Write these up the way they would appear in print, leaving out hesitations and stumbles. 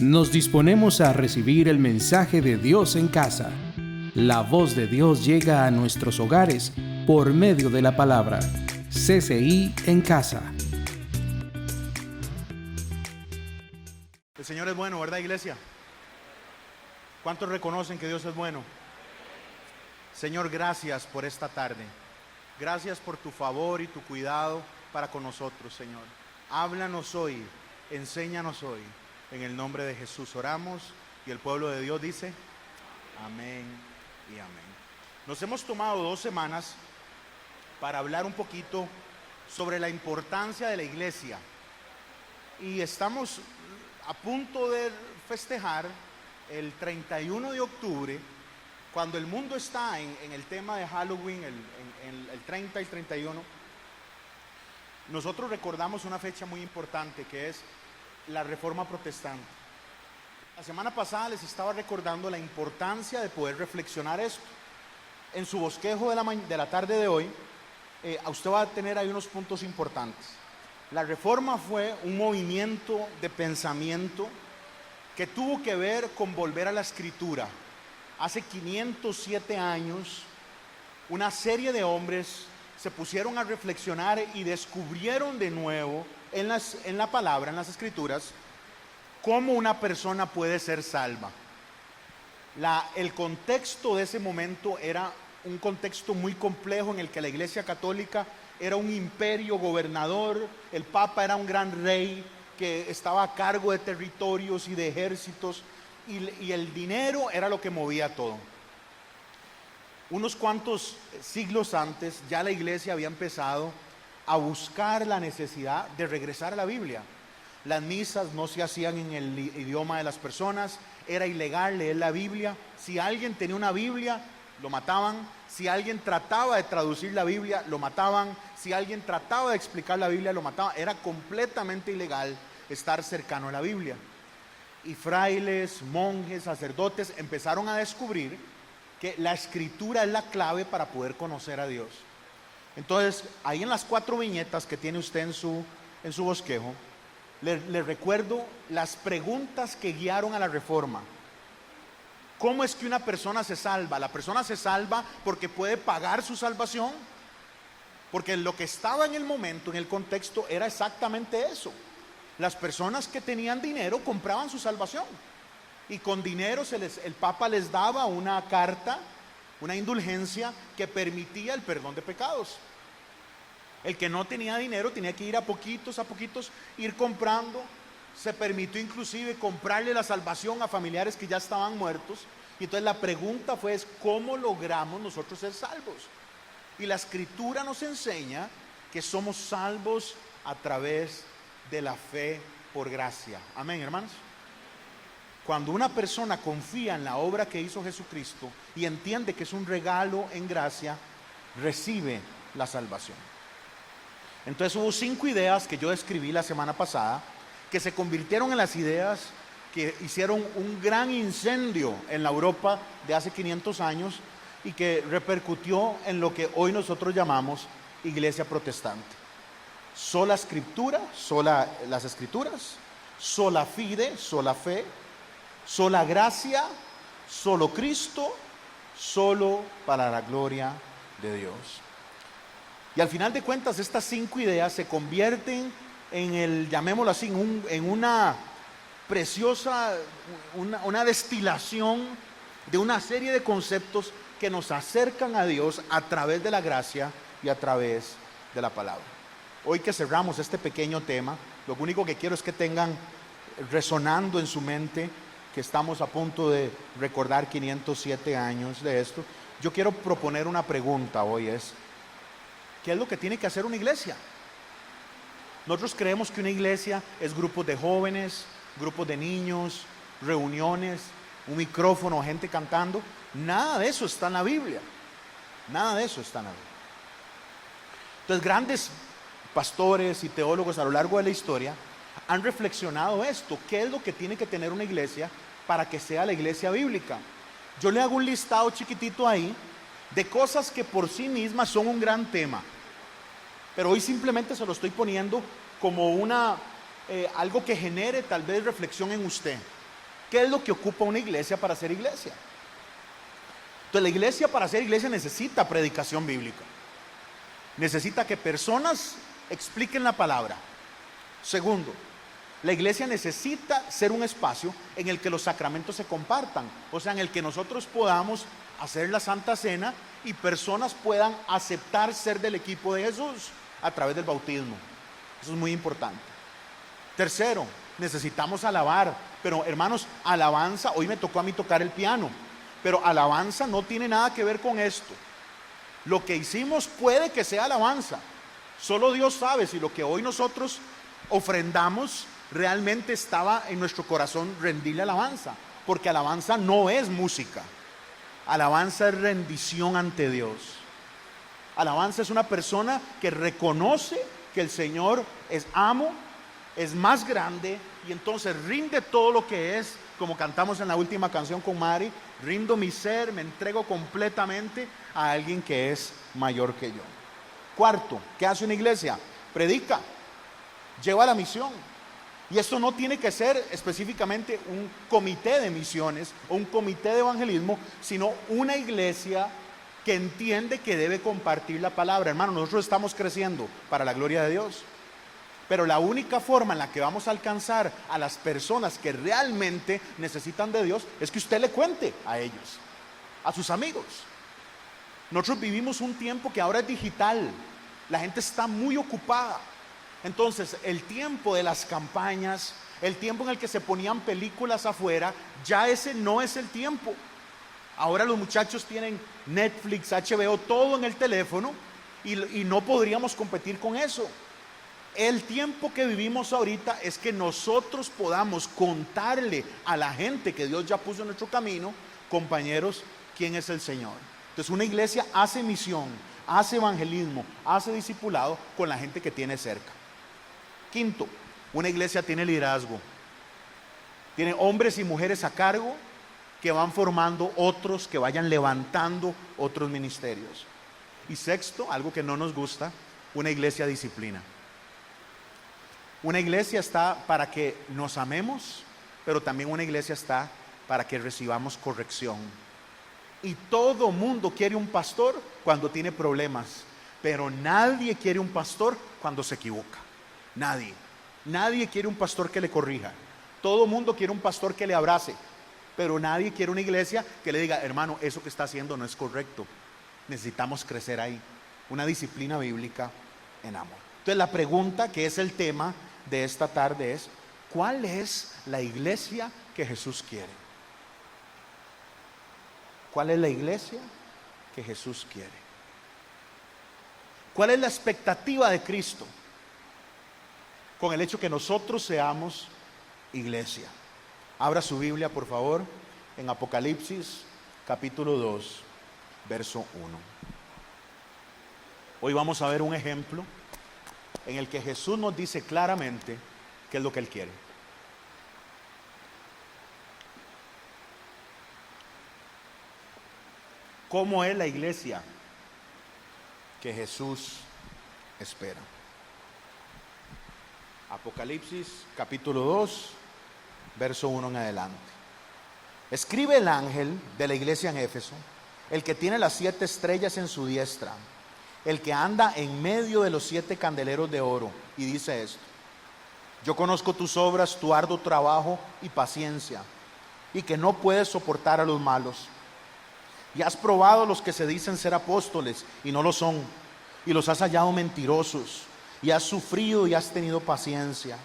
Nos disponemos a recibir el mensaje de Dios en casa. La voz de Dios llega a nuestros hogares por medio de la palabra. CCI en casa. El Señor es bueno, ¿verdad, iglesia? ¿Cuántos reconocen que Dios es bueno? Señor, gracias por esta tarde. Gracias por tu favor y tu cuidado para con nosotros, Señor. Háblanos hoy, enséñanos hoy. En el nombre de Jesús oramos y el pueblo de Dios dice amén y amén. Nos hemos tomado 2 semanas para hablar un poquito sobre la importancia de la iglesia. Y estamos a punto de festejar el 31 de octubre, cuando el mundo está en el tema de Halloween, el 30 y 31. Nosotros recordamos una fecha muy importante que es la Reforma Protestante. La semana pasada les estaba recordando la importancia de poder reflexionar esto. En su bosquejo de la tarde de hoy, usted va a tener ahí unos puntos importantes. La Reforma fue un movimiento de pensamiento que tuvo que ver con volver a la Escritura. Hace 507 años, una serie de hombres se pusieron a reflexionar y descubrieron de nuevo en la palabra, en las Escrituras, cómo una persona puede ser salva. El contexto de ese momento era un contexto muy complejo en el que la Iglesia Católica era un imperio gobernador, el Papa era un gran rey que estaba a cargo de territorios y de ejércitos, y el dinero era lo que movía todo. Unos cuantos siglos antes ya la iglesia había empezado a buscar la necesidad de regresar a la Biblia. Las misas no se hacían en el idioma de las personas, era ilegal leer la Biblia. Si alguien tenía una Biblia, lo mataban. Si alguien trataba de traducir la Biblia, lo mataban. Si alguien trataba de explicar la Biblia, lo mataban. Era completamente ilegal estar cercano a la Biblia. Y frailes, monjes, sacerdotes empezaron a descubrir que la Escritura es la clave para poder conocer a Dios. Entonces, ahí en las 4 viñetas que tiene usted en su bosquejo, le recuerdo las preguntas que guiaron a la Reforma. ¿Cómo es que una persona se salva? La persona se salva porque puede pagar su salvación, porque lo que estaba en el momento, en el contexto, era exactamente eso. Las personas que tenían dinero compraban su salvación, y con dinero el Papa les daba una carta, una indulgencia que permitía el perdón de pecados. El que no tenía dinero tenía que ir a poquitos, ir comprando. Se permitió inclusive comprarle la salvación a familiares que ya estaban muertos. Y entonces la pregunta fue, ¿cómo logramos nosotros ser salvos? Y la Escritura nos enseña que somos salvos a través de la fe por gracia. Amén, hermanos. Cuando una persona confía en la obra que hizo Jesucristo y entiende que es un regalo en gracia, recibe la salvación. Entonces hubo 5 ideas que yo describí la semana pasada, que se convirtieron en las ideas que hicieron un gran incendio en la Europa de hace 500 años y que repercutió en lo que hoy nosotros llamamos Iglesia Protestante. Sola Escritura, las Escrituras, sola fide, sola fe, sola gracia, solo Cristo, solo para la gloria de Dios. Y al final de cuentas, estas 5 ideas se convierten en llamémoslo así, en una preciosa, una destilación de una serie de conceptos que nos acercan a Dios a través de la gracia y a través de la palabra. Hoy que cerramos este pequeño tema, lo único que quiero es que tengan resonando en su mente que estamos a punto de recordar 507 años de esto. Yo quiero proponer una pregunta hoy, ¿qué es lo que tiene que hacer una iglesia? Nosotros creemos que una iglesia es grupos de jóvenes, grupos de niños, reuniones, un micrófono, gente cantando. Nada de eso está en la Biblia. Nada de eso está en la Biblia. Entonces, grandes pastores y teólogos a lo largo de la historia han reflexionado esto. ¿Qué es lo que tiene que tener una iglesia para que sea la iglesia bíblica? Yo le hago un listado chiquitito ahí de cosas que por sí mismas son un gran tema, pero hoy simplemente se lo estoy poniendo como algo que genere tal vez reflexión en usted. ¿Qué es lo que ocupa una iglesia para ser iglesia? Entonces la iglesia, para ser iglesia, necesita predicación bíblica. Necesita que personas expliquen la palabra. Segundo, la iglesia necesita ser un espacio en el que los sacramentos se compartan, o sea, en el que nosotros podamos hacer la Santa Cena y personas puedan aceptar ser del equipo de Jesús a través del bautismo. Eso es muy importante. Tercero, necesitamos alabar, pero hermanos, alabanza, hoy me tocó a mí tocar el piano, pero alabanza no tiene nada que ver con esto. Lo que hicimos puede que sea alabanza, solo Dios sabe si lo que hoy nosotros ofrendamos realmente estaba en nuestro corazón rendirle alabanza, porque alabanza no es música, alabanza es rendición ante Dios. Alabanza es una persona que reconoce que el Señor es amo, es más grande, y entonces rinde todo lo que es, como cantamos en la última canción con Mari, rindo mi ser, me entrego completamente a alguien que es mayor que yo. Cuarto, ¿qué hace una iglesia? Predica, lleva la misión. Y esto no tiene que ser específicamente un comité de misiones o un comité de evangelismo, sino una iglesia que entiende que debe compartir la palabra. Hermano, nosotros estamos creciendo para la gloria de Dios, pero la única forma en la que vamos a alcanzar a las personas que realmente necesitan de Dios es que usted le cuente a ellos, a sus amigos. Nosotros vivimos un tiempo que ahora es digital, la gente está muy ocupada. Entonces el tiempo de las campañas, el tiempo en el que se ponían películas afuera, ya ese no es el tiempo. Ahora los muchachos tienen Netflix, HBO, todo en el teléfono, y no podríamos competir con eso. El tiempo que vivimos ahorita es que nosotros podamos contarle a la gente que Dios ya puso en nuestro camino, compañeros, quién es el Señor. Entonces una iglesia hace misión, hace evangelismo, hace discipulado con la gente que tiene cerca. Quinto, una iglesia tiene liderazgo, tiene hombres y mujeres a cargo que van formando otros, que vayan levantando otros ministerios. Y sexto, algo que no nos gusta, una iglesia disciplina. Una iglesia está para que nos amemos, pero también una iglesia está para que recibamos corrección. Y todo mundo quiere un pastor cuando tiene problemas, pero nadie quiere un pastor cuando se equivoca. Nadie quiere un pastor que le corrija. Todo mundo quiere un pastor que le abrace, pero nadie quiere una iglesia que le diga, hermano, eso que está haciendo no es correcto. Necesitamos crecer ahí. Una disciplina bíblica en amor. Entonces la pregunta, que es el tema de esta tarde, es: ¿cuál es la iglesia que Jesús quiere? ¿Cuál es la iglesia que Jesús quiere? ¿Cuál es la expectativa de Cristo con el hecho que nosotros seamos iglesia? Abra su Biblia, por favor, en Apocalipsis capítulo 2, verso 1. Hoy vamos a ver un ejemplo en el que Jesús nos dice claramente qué es lo que Él quiere. ¿Cómo es la iglesia que Jesús espera? Apocalipsis capítulo 2, verso 1 en adelante. Escribe el ángel de la iglesia en Éfeso, el que tiene las 7 estrellas en su diestra, el que anda en medio de los 7 candeleros de oro, y dice esto: yo conozco tus obras, tu arduo trabajo y paciencia, y que no puedes soportar a los malos. Y has probado los que se dicen ser apóstoles y no lo son, y los has hallado mentirosos, y has sufrido y has tenido paciencia,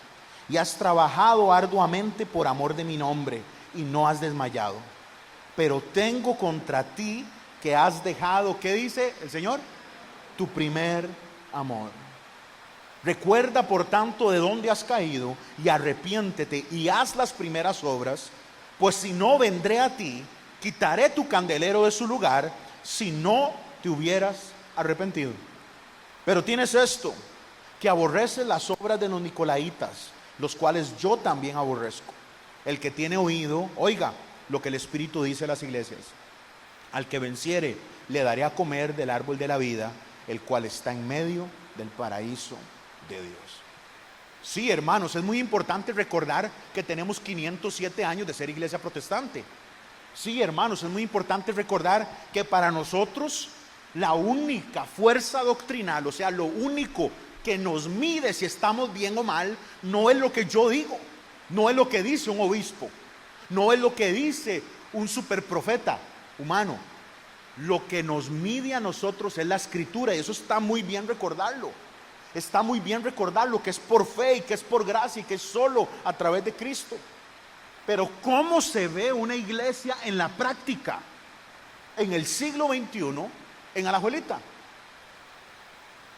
y has trabajado arduamente por amor de mi nombre, y no has desmayado. Pero tengo contra ti que has dejado, ¿qué dice el Señor? Tu primer amor. Recuerda por tanto de dónde has caído, y arrepiéntete y haz las primeras obras, pues si no, vendré a ti, quitaré tu candelero de su lugar, si no te hubieras arrepentido. Pero tienes esto, que aborreces las obras de los nicolaitas, los cuales yo también aborrezco. El que tiene oído, oiga lo que el Espíritu dice a las iglesias. Al que venciere, le daré a comer del árbol de la vida, el cual está en medio del paraíso de Dios. Sí, hermanos, es muy importante recordar que tenemos 507 años de ser iglesia protestante. Sí, hermanos, es muy importante recordar que para nosotros la única fuerza doctrinal, o sea, lo único que nos mide si estamos bien o mal, no es lo que yo digo, no es lo que dice un obispo, no es lo que dice un superprofeta humano. Lo que nos mide a nosotros es la Escritura, y eso está muy bien recordarlo. Está muy bien recordarlo, que es por fe y que es por gracia y que es solo a través de Cristo. Pero ¿cómo se ve una iglesia en la práctica en el siglo XXI en Alajuelita?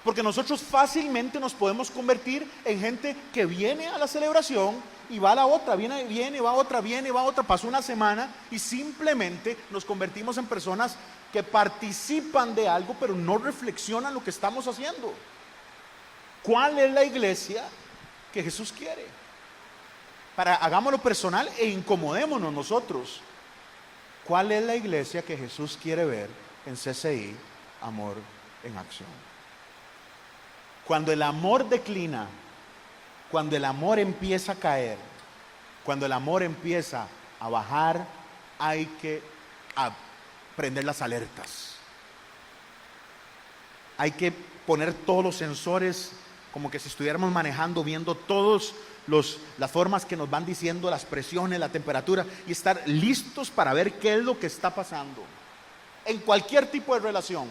Porque nosotros fácilmente nos podemos convertir en gente que viene a la celebración y va a la otra, viene, va a otra, pasó una semana y simplemente nos convertimos en personas que participan de algo pero no reflexionan lo que estamos haciendo. ¿Cuál es la iglesia que Jesús quiere? Hagámoslo personal e incomodémonos nosotros. ¿Cuál es la iglesia que Jesús quiere ver en CCI Amor en Acción? Cuando el amor declina, cuando el amor empieza a caer, cuando el amor empieza a bajar, hay que prender las alertas. Hay que poner todos los sensores, como que si estuviéramos manejando, viendo todas las formas que nos van diciendo, las presiones, la temperatura, y estar listos para ver qué es lo que está pasando en cualquier tipo de relación.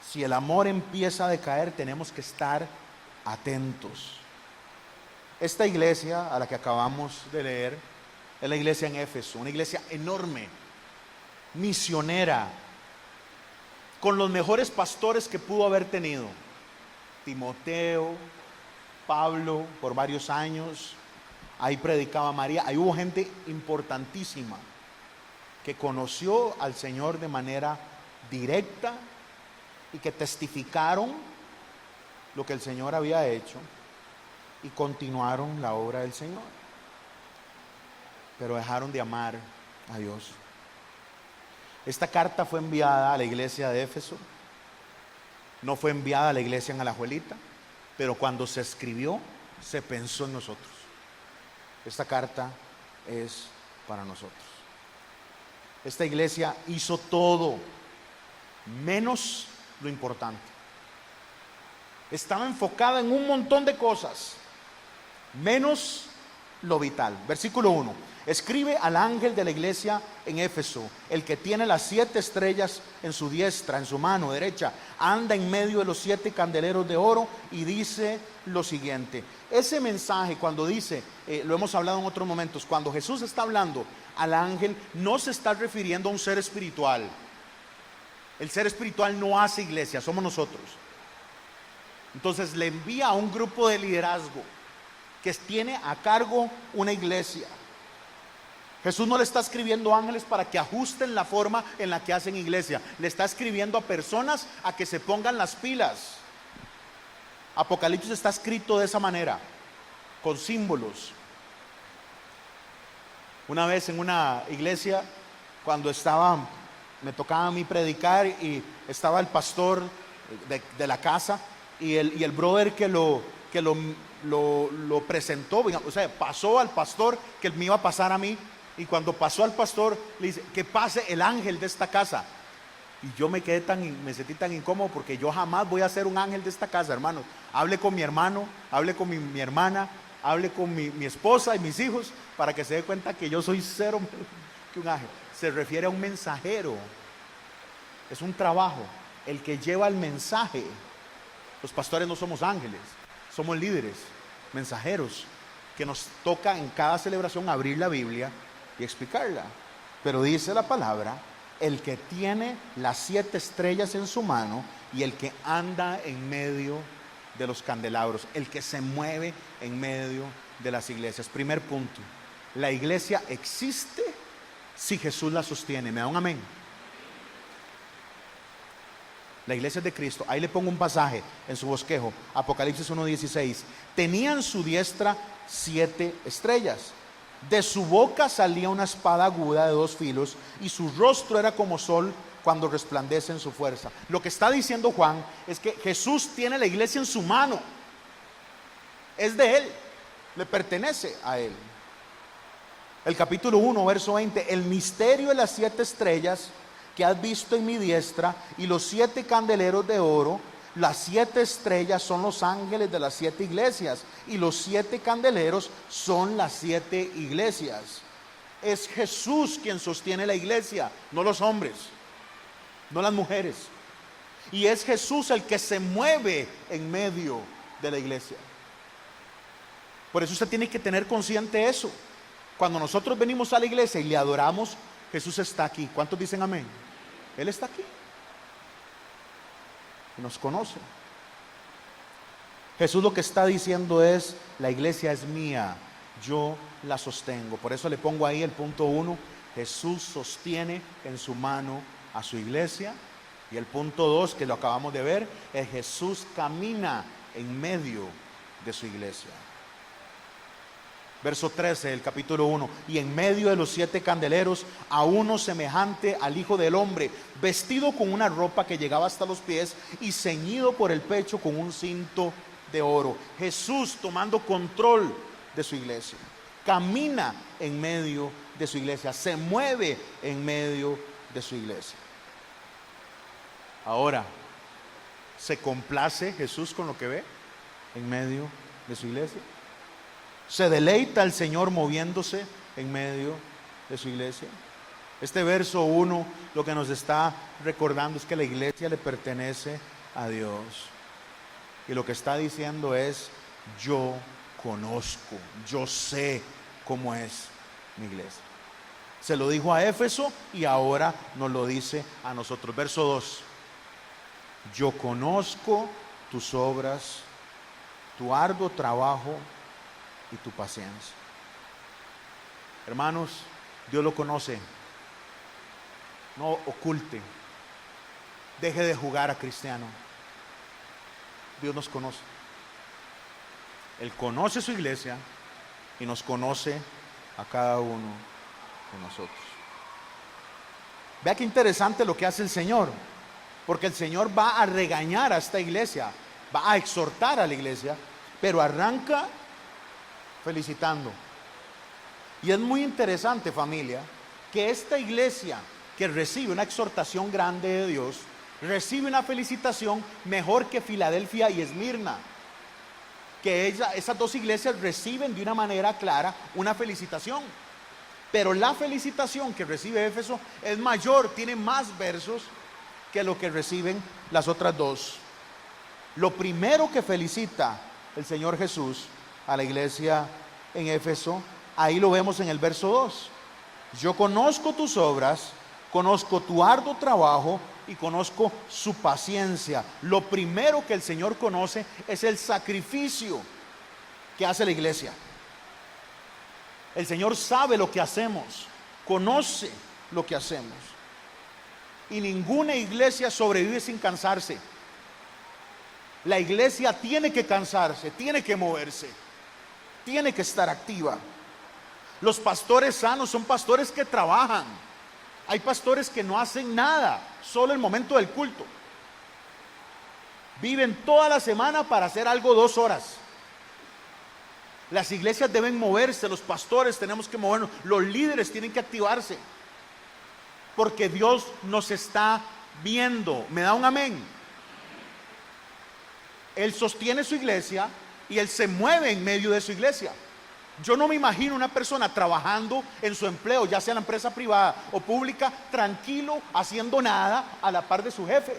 Si el amor empieza a decaer, tenemos que estar atentos. Esta iglesia a la que acabamos de leer es la iglesia en Éfeso, una iglesia enorme, misionera, con los mejores pastores que pudo haber tenido: Timoteo, Pablo, por varios años. Ahí predicaba María. Ahí hubo gente importantísima que conoció al Señor de manera directa y que testificaron lo que el Señor había hecho y continuaron la obra del Señor, pero dejaron de amar a Dios. Esta carta fue enviada a la iglesia de Éfeso, no fue enviada a la iglesia en Alajuelita, pero cuando se escribió, se pensó en nosotros. Esta carta es para nosotros. Esta iglesia hizo todo menos lo importante. Estaba enfocada en un montón de cosas, menos lo vital. Versículo 1. Escribe al ángel de la iglesia en Éfeso, el que tiene las 7 estrellas en su diestra, en su mano derecha, anda en medio de los 7 candeleros de oro, y dice lo siguiente. Ese mensaje, cuando dice, lo hemos hablado en otros momentos, cuando Jesús está hablando al ángel, no se está refiriendo a un ser espiritual. El ser espiritual no hace iglesia, somos nosotros. Entonces le envía a un grupo de liderazgo que tiene a cargo una iglesia. Jesús no le está escribiendo ángeles para que ajusten la forma en la que hacen iglesia. Le está escribiendo a personas a que se pongan las pilas. Apocalipsis está escrito de esa manera, con símbolos. Una vez en una iglesia, cuando me tocaba a mí predicar, y estaba el pastor de la casa y el brother que lo presentó, o sea, pasó al pastor que me iba a pasar a mí. Y cuando pasó al pastor, le dice: que pase el ángel de esta casa. Y yo me sentí tan incómodo, porque yo jamás voy a ser un ángel de esta casa, hermanos. Hable con mi hermano, hable con mi hermana, hable con mi esposa y mis hijos, para que se dé cuenta que yo soy cero que un ángel. Se refiere a un mensajero. Es un trabajo, el que lleva el mensaje. Los pastores no somos ángeles, somos líderes, mensajeros, que nos toca en cada celebración abrir la Biblia y explicarla. Pero dice la palabra: el que tiene las 7 estrellas en su mano y el que anda en medio de los candelabros, el que se mueve en medio de las iglesias. Primer punto: la iglesia existe si Jesús la sostiene. ¿Me da un amén? La iglesia es de Cristo. Ahí le pongo un pasaje en su bosquejo, Apocalipsis 1:16. Tenía en su diestra 7 estrellas. De su boca salía una espada aguda de 2 filos, y su rostro era como sol cuando resplandece en su fuerza. Lo que está diciendo Juan es que Jesús tiene la iglesia en su mano. es de Él, le pertenece a Él. El capítulo 1, verso 20, el misterio de las 7 estrellas que has visto en mi diestra y los 7 candeleros de oro. Las 7 estrellas son los ángeles de las 7 iglesias y los 7 candeleros son las 7 iglesias. Es Jesús quien sostiene la iglesia, no los hombres, no las mujeres. Y es Jesús el que se mueve en medio de la iglesia. Por eso usted tiene que tener consciente eso. Cuando nosotros venimos a la iglesia y le adoramos, Jesús está aquí. ¿Cuántos dicen amén? Él está aquí. Y nos conoce. Jesús lo que está diciendo es: la iglesia es mía, yo la sostengo. Por eso le pongo ahí el punto 1. Jesús sostiene en su mano a su iglesia. Y el punto 2, que lo acabamos de ver, es Jesús camina en medio de su iglesia. Verso 13 del capítulo 1. Y en medio de los 7 candeleros, a uno semejante al Hijo del Hombre, vestido con una ropa que llegaba hasta los pies y ceñido por el pecho con un cinto de oro. Jesús tomando control de su iglesia. Camina en medio de su iglesia. Se mueve en medio de su iglesia. Ahora, ¿se complace Jesús con lo que ve en medio de su iglesia? ¿Se deleita el Señor moviéndose en medio de su iglesia? Este verso 1 lo que nos está recordando es que la iglesia le pertenece a Dios. Y lo que está diciendo es: yo conozco, yo sé cómo es mi iglesia. Se lo dijo a Éfeso y ahora nos lo dice a nosotros. Verso 2. Yo conozco tus obras, tu arduo trabajo y tu paciencia. Hermanos, Dios lo conoce. No oculte. Deje de jugar a cristiano. Dios nos conoce. Él conoce su iglesia y nos conoce a cada uno de nosotros. Vea qué interesante lo que hace el Señor, porque el Señor va a regañar a esta iglesia, va a exhortar a la iglesia, pero arranca felicitando. Y es muy interesante, familia, que esta iglesia que recibe una exhortación grande de Dios, recibe una felicitación mejor que Filadelfia y Esmirna. Que esas 2 iglesias reciben de una manera clara una felicitación. Pero la felicitación que recibe Éfeso es mayor, tiene más versos que lo que reciben las otras 2. Lo primero que felicita el Señor Jesús a la iglesia en Éfeso, ahí lo vemos en el verso 2. Yo conozco tus obras, conozco tu arduo trabajo y conozco su paciencia. Lo primero que el Señor conoce es el sacrificio que hace la iglesia. El Señor sabe lo que hacemos, conoce lo que hacemos. Y ninguna iglesia sobrevive sin cansarse. La iglesia tiene que cansarse, tiene que moverse, tiene que estar activa. Los pastores sanos son pastores que trabajan. Hay pastores que no hacen nada, solo el momento del culto. Viven toda la semana para hacer algo 2 horas. Las iglesias deben moverse, los pastores tenemos que movernos, los líderes tienen que activarse. Porque Dios nos está viendo. ¿Me da un amén? Él sostiene su iglesia y Él se mueve en medio de su iglesia. Yo no me imagino una persona trabajando en su empleo, ya sea en la empresa privada o pública, tranquilo, haciendo nada a la par de su jefe,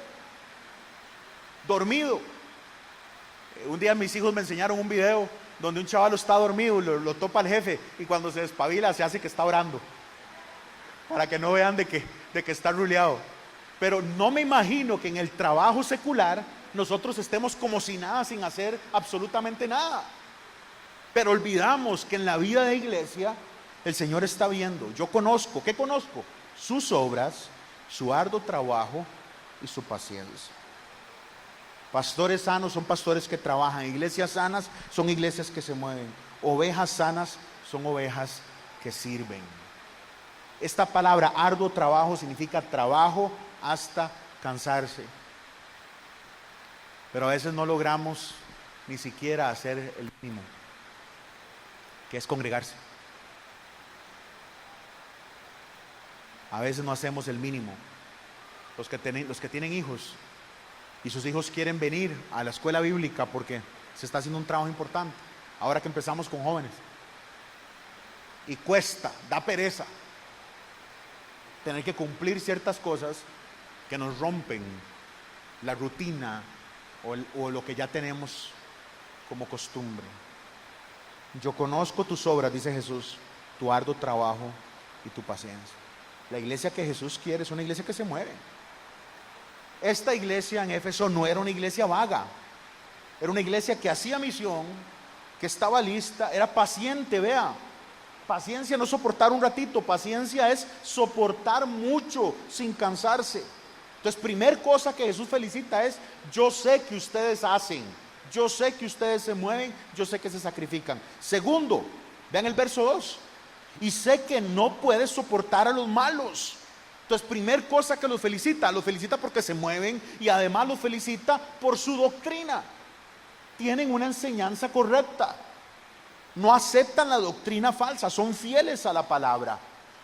dormido. Un día mis hijos me enseñaron un video donde un chaval está dormido, lo topa el jefe y cuando se despabila se hace que está orando, para que no vean de que está ruleado. Pero no me imagino que en el trabajo secular nosotros estemos como si nada, sin hacer absolutamente nada. Pero olvidamos que en la vida de iglesia el Señor está viendo. Yo conozco, ¿qué conozco? Sus obras, su arduo trabajo y su paciencia. Pastores sanos son pastores que trabajan. Iglesias sanas son iglesias que se mueven. Ovejas sanas son ovejas que sirven. Esta palabra arduo trabajo significa trabajo hasta cansarse. Pero a veces no logramos ni siquiera hacer el mínimo, que es congregarse. A veces no hacemos el mínimo. Los que tienen hijos y sus hijos quieren venir a la escuela bíblica porque se está haciendo un trabajo importante, ahora que empezamos con jóvenes, y cuesta, da pereza tener que cumplir ciertas cosas que nos rompen la rutina o lo que ya tenemos como costumbre. Yo conozco tus obras, dice Jesús, tu arduo trabajo y tu paciencia. La iglesia que Jesús quiere es una iglesia que se mueve. Esta iglesia en Éfeso no era una iglesia vaga, era una iglesia que hacía misión, que estaba lista, era paciente. Vea, paciencia no soportar un ratito, paciencia es soportar mucho sin cansarse. Entonces, primer cosa que Jesús felicita es: yo sé que ustedes hacen, yo sé que ustedes se mueven, yo sé que se sacrifican. Segundo, vean el verso 2: y sé que no puedes soportar a los malos. Entonces, primer cosa que los felicita porque se mueven, y además los felicita por su doctrina. Tienen una enseñanza correcta, no aceptan la doctrina falsa, son fieles a la palabra,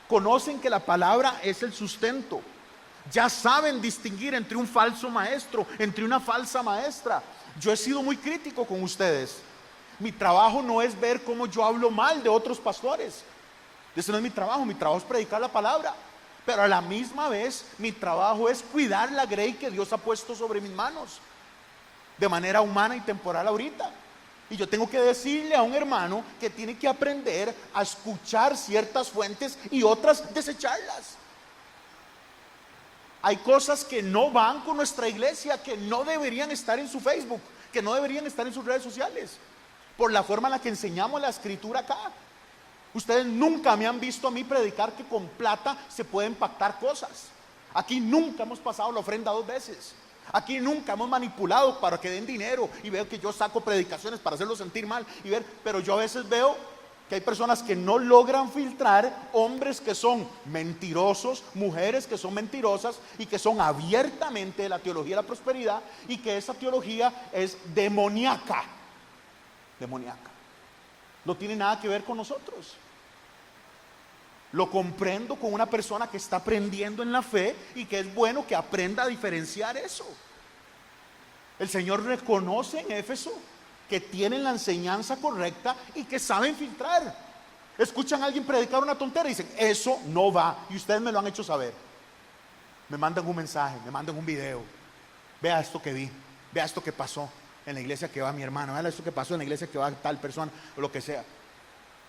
conocen que la palabra es el sustento, ya saben distinguir entre un falso maestro, entre una falsa maestra. Yo he sido muy crítico con ustedes. Mi trabajo no es ver cómo yo hablo mal de otros pastores. Ese no es mi trabajo es predicar la palabra. Pero a la misma vez, mi trabajo es cuidar la grey que Dios ha puesto sobre mis manos, de manera humana y temporal ahorita. Y yo tengo que decirle a un hermano que tiene que aprender a escuchar ciertas fuentes y otras desecharlas. Hay cosas que no van con nuestra iglesia, que no deberían estar en su Facebook, que no deberían estar en sus redes sociales, por la forma en la que enseñamos la escritura acá. Ustedes nunca me han visto a mí predicar que con plata se pueden pactar cosas. Aquí nunca hemos pasado la ofrenda 2 veces. Aquí nunca hemos manipulado para que den dinero, y veo que yo saco predicaciones para hacerlos sentir mal pero yo a veces veo que hay personas que no logran filtrar hombres que son mentirosos, mujeres que son mentirosas y que son abiertamente de la teología de la prosperidad, y que esa teología es demoníaca. No tiene nada que ver con nosotros. Lo comprendo con una persona que está aprendiendo en la fe, y que es bueno que aprenda a diferenciar eso. El Señor reconoce en Éfeso que tienen la enseñanza correcta y que saben filtrar. Escuchan a alguien predicar una tontera y dicen: eso no va, y ustedes me lo han hecho saber. Me mandan un mensaje, me mandan un video: vea esto que vi, vea esto que pasó en la iglesia que va mi hermano, vea esto que pasó en la iglesia que va tal persona, o lo que sea.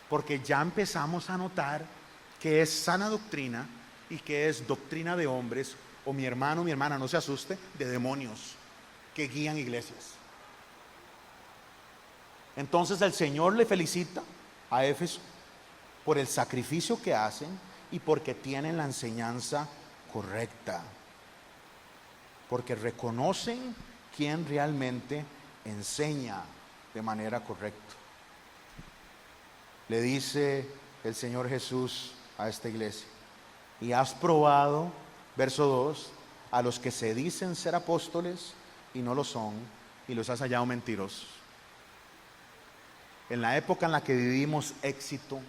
Porque ya empezamos a notar que es sana doctrina y que es doctrina de hombres, o mi hermano, mi hermana, no se asuste, de demonios que guían iglesias. Entonces el Señor le felicita a Éfeso por el sacrificio que hacen y porque tienen la enseñanza correcta, porque reconocen quién realmente enseña de manera correcta. Le dice el Señor Jesús a esta iglesia: y has probado, verso 2, a los que se dicen ser apóstoles y no lo son, y los has hallado mentirosos. En la época en la que vivimos, éxito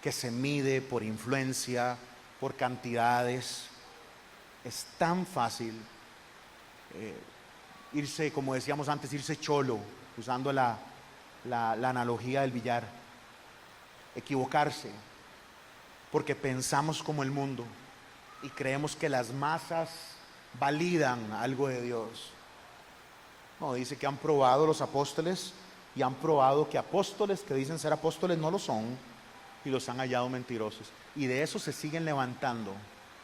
que se mide por influencia, por cantidades, es tan fácil irse, como decíamos antes, irse cholo, usando la analogía del billar, equivocarse, porque pensamos como el mundo y creemos que las masas validan algo de Dios. No, dice que han probado los apóstoles y han probado que apóstoles que dicen ser apóstoles no lo son, y los han hallado mentirosos. Y de eso se siguen levantando,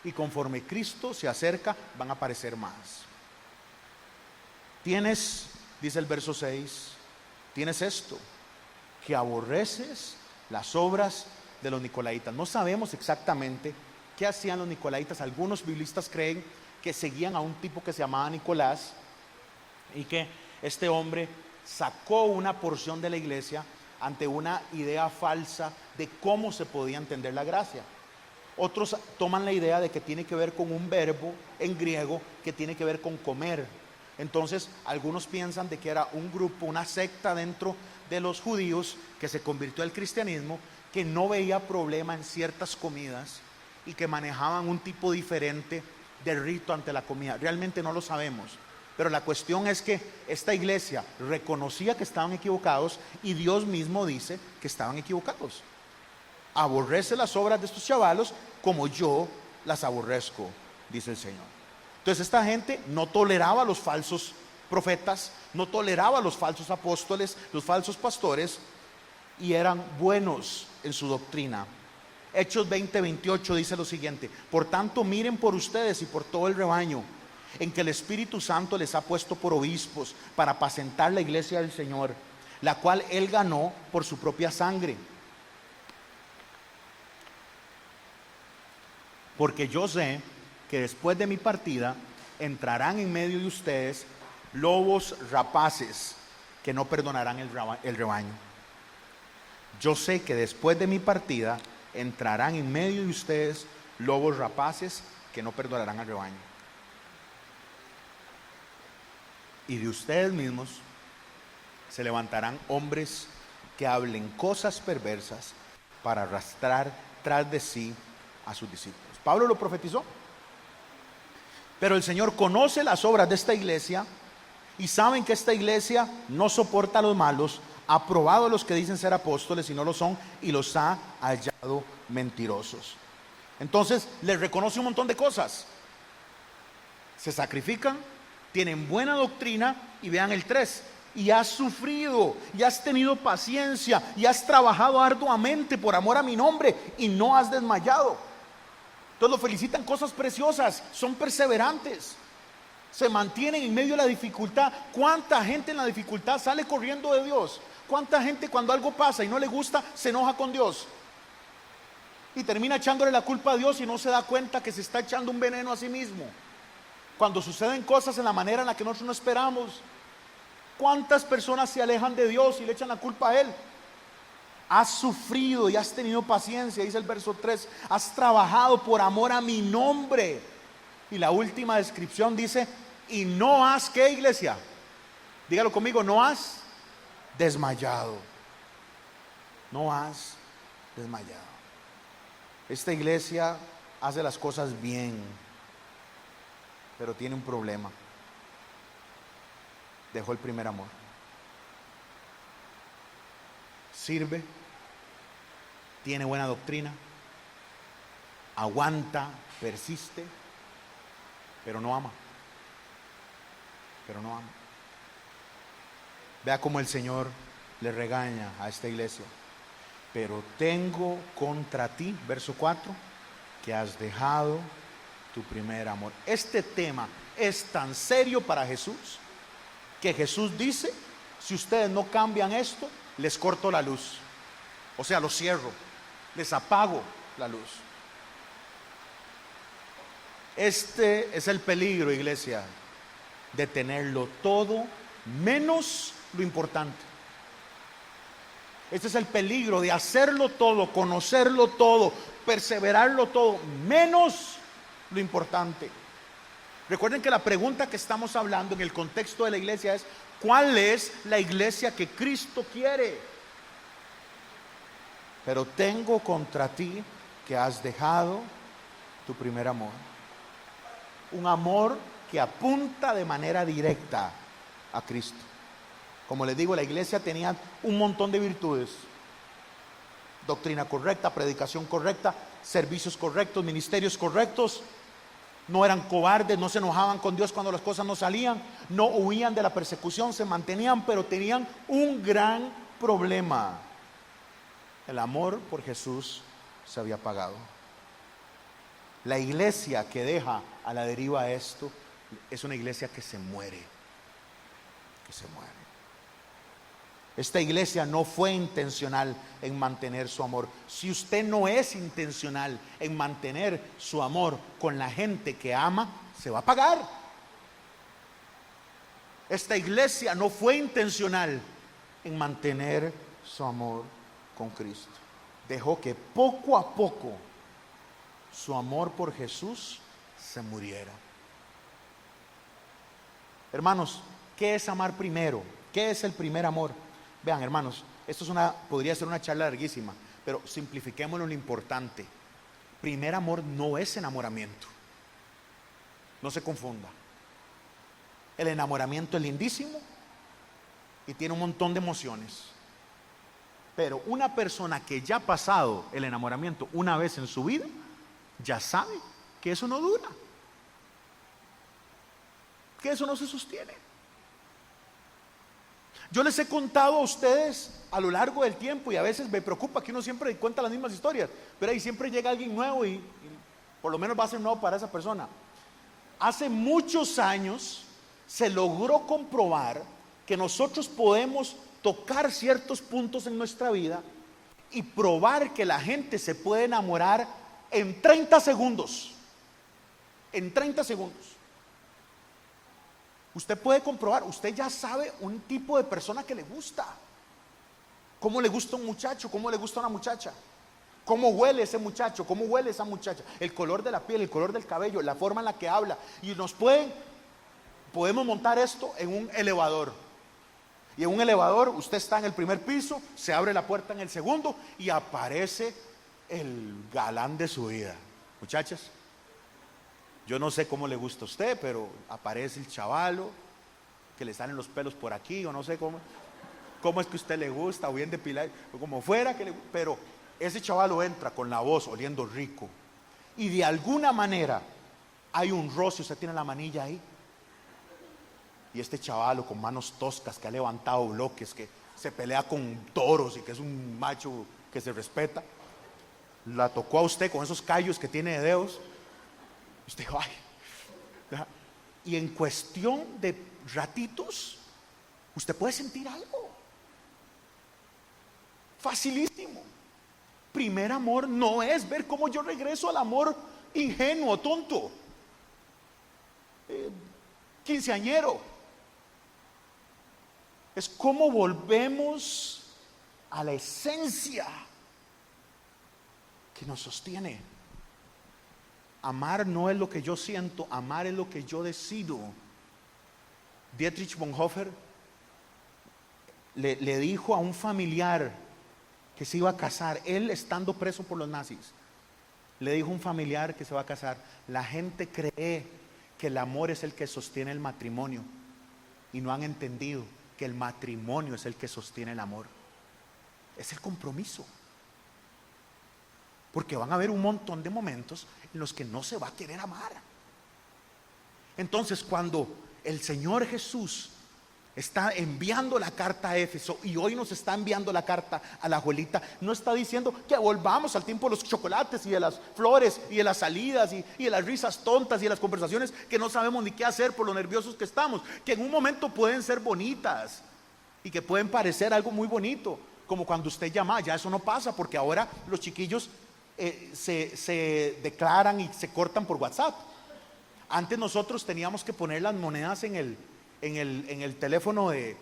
y conforme Cristo se acerca van a aparecer más. Tienes, dice el verso 6, tienes esto, que aborreces las obras de los nicolaitas. No sabemos exactamente qué hacían los nicolaitas. Algunos biblistas creen que seguían a un tipo que se llamaba Nicolás, y que este hombre sacó una porción de la iglesia ante una idea falsa de cómo se podía entender la gracia. Otros toman la idea de que tiene que ver con un verbo en griego que tiene que ver con comer. Entonces algunos piensan de que era un grupo, una secta dentro de los judíos que se convirtió al cristianismo, que no veía problema en ciertas comidas y que manejaban un tipo diferente de rito ante la comida. Realmente no lo sabemos, pero la cuestión es que esta iglesia reconocía que estaban equivocados y Dios mismo dice que estaban equivocados. Aborrece las obras de estos chavalos como yo las aborrezco, dice el Señor. Entonces esta gente no toleraba a los falsos profetas, no toleraba a los falsos apóstoles, los falsos pastores, y eran buenos en su doctrina. Hechos 20:28 dice lo siguiente: por tanto miren por ustedes y por todo el rebaño, en que el Espíritu Santo les ha puesto por obispos para apacentar la iglesia del Señor, la cual Él ganó por su propia sangre. Porque yo sé que después de mi partida entrarán en medio de ustedes lobos rapaces que no perdonarán el rebaño. Yo sé que después de mi partida entrarán en medio de ustedes lobos rapaces que no perdonarán al rebaño. Y de ustedes mismos se levantarán hombres que hablen cosas perversas para arrastrar tras de sí a sus discípulos. Pablo lo profetizó. Pero el Señor conoce las obras de esta iglesia y saben que esta iglesia no soporta a los malos, ha probado a los que dicen ser apóstoles y no lo son, y los ha hallado mentirosos. Entonces les reconoce un montón de cosas. Se sacrifican, tienen buena doctrina, y vean el 3: y has sufrido, y has tenido paciencia, y has trabajado arduamente por amor a mi nombre, y no has desmayado. Entonces lo felicitan, cosas preciosas, son perseverantes, se mantienen en medio de la dificultad. ¿Cuánta gente en la dificultad sale corriendo de Dios? ¿Cuánta gente cuando algo pasa y no le gusta se enoja con Dios y termina echándole la culpa a Dios y no se da cuenta que se está echando un veneno a sí mismo? Cuando suceden cosas en la manera en la que nosotros no esperamos, ¿cuántas personas se alejan de Dios y le echan la culpa a Él? Has sufrido y has tenido paciencia, dice el verso 3. Has trabajado por amor a mi nombre. Y la última descripción dice: y no has, ¿qué, iglesia? Dígalo conmigo: no has desmayado. No has desmayado. Esta iglesia hace las cosas bien, pero tiene un problema. Dejó el primer amor. Sirve, tiene buena doctrina, aguanta, persiste, pero no ama. Pero no ama. Vea cómo el Señor le regaña a esta iglesia: pero tengo contra ti, verso 4, que has dejado tu primer amor. Este tema es tan serio para Jesús que Jesús dice: si ustedes no cambian esto, les corto la luz. O sea, los cierro, les apago la luz. Este es el peligro, iglesia, de tenerlo todo menos lo importante. Este es el peligro de hacerlo todo, conocerlo todo, perseverarlo todo, menos lo importante. Recuerden que la pregunta que estamos hablando en el contexto de la iglesia es: ¿cuál es la iglesia que Cristo quiere? Pero tengo contra ti que has dejado tu primer amor. Un amor que apunta de manera directa a Cristo. Como les digo, la iglesia tenía un montón de virtudes: doctrina correcta, predicación correcta, servicios correctos, ministerios correctos. No eran cobardes, no se enojaban con Dios cuando las cosas no salían, no huían de la persecución, se mantenían, pero tenían un gran problema: el amor por Jesús se había apagado. La iglesia que deja a la deriva esto es una iglesia que se muere, que se muere. Esta iglesia no fue intencional en mantener su amor. Si usted no es intencional en mantener su amor con la gente que ama, se va a apagar. Esta iglesia no fue intencional en mantener su amor con Cristo. Dejó que poco a poco su amor por Jesús se muriera. Hermanos, ¿qué es amar primero? ¿Qué es el primer amor? Vean, hermanos, esto podría ser una charla larguísima, pero simplifiquémoslo lo importante. Primer amor no es enamoramiento. No se confunda. El enamoramiento es lindísimo y tiene un montón de emociones. Pero una persona que ya ha pasado el enamoramiento una vez en su vida, ya sabe que eso no dura, que eso no se sostiene. Yo les he contado a ustedes a lo largo del tiempo, y a veces me preocupa que uno siempre cuenta las mismas historias, pero ahí siempre llega alguien nuevo y por lo menos va a ser nuevo para esa persona. Hace muchos años se logró comprobar que nosotros podemos tocar ciertos puntos en nuestra vida y probar que la gente se puede enamorar en 30 segundos. En 30 segundos. Usted puede comprobar, usted ya sabe un tipo de persona que le gusta. Cómo le gusta un muchacho, cómo le gusta una muchacha, cómo huele ese muchacho, cómo huele esa muchacha, el color de la piel, el color del cabello, la forma en la que habla. Y podemos montar esto en un elevador. Y en un elevador usted está en el primer piso, se abre la puerta en el segundo y aparece el galán de su vida. Muchachas, yo no sé cómo le gusta a usted, pero aparece el chavalo que le salen los pelos por aquí, o no sé cómo es que a usted le gusta, o bien depilado, o como fuera pero ese chavalo entra con la voz oliendo rico y de alguna manera hay un roce, usted tiene la manilla ahí. Y este chavalo con manos toscas que ha levantado bloques, que se pelea con toros y que es un macho que se respeta, la tocó a usted con esos callos que tiene de dedos. Usted dijo, ay. Y en cuestión de ratitos, usted puede sentir algo. Facilísimo. Primer amor no es ver cómo yo regreso al amor ingenuo, tonto, quinceañero. Es como volvemos a la esencia que nos sostiene. Amar no es lo que yo siento, amar es lo que yo decido. Dietrich Bonhoeffer le dijo a un familiar que se iba a casar, él estando preso por los nazis, le dijo a un familiar que se va a casar: la gente cree que el amor es el que sostiene el matrimonio y no han entendido que el matrimonio es el que sostiene el amor. Es el compromiso. Porque van a haber un montón de momentos en los que no se va a querer amar. Entonces, cuando el Señor Jesús está enviando la carta a Éfeso y hoy nos está enviando la carta a la Juelita, no está diciendo que volvamos al tiempo de los chocolates y de las flores y de las salidas y de las risas tontas y de las conversaciones que no sabemos ni qué hacer por lo nerviosos que estamos, que en un momento pueden ser bonitas y que pueden parecer algo muy bonito, como cuando usted llama. Ya eso no pasa, porque ahora los chiquillos se declaran y se cortan por WhatsApp. Antes nosotros teníamos que poner las monedas en el teléfono de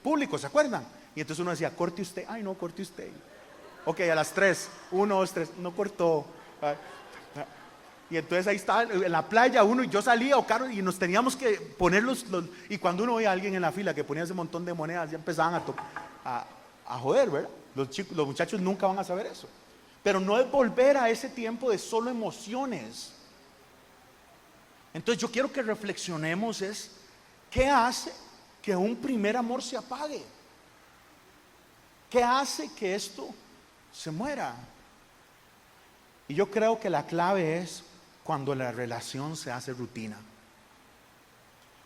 público, ¿se acuerdan? Y entonces uno decía, corte usted. Ay, no, corte usted. Ok, a las 3, 1, 2, 3, no cortó. Y entonces ahí estaba en la playa uno, y yo salía, o Carlos, y nos teníamos que poner y cuando uno veía a alguien en la fila que ponía ese montón de monedas, ya empezaban a joder, ¿verdad? Los muchachos nunca van a saber eso. Pero no es volver a ese tiempo de solo emociones. Entonces yo quiero que reflexionemos ¿qué hace que un primer amor se apague? ¿Qué hace que esto se muera? Y yo creo que la clave es cuando la relación se hace rutina.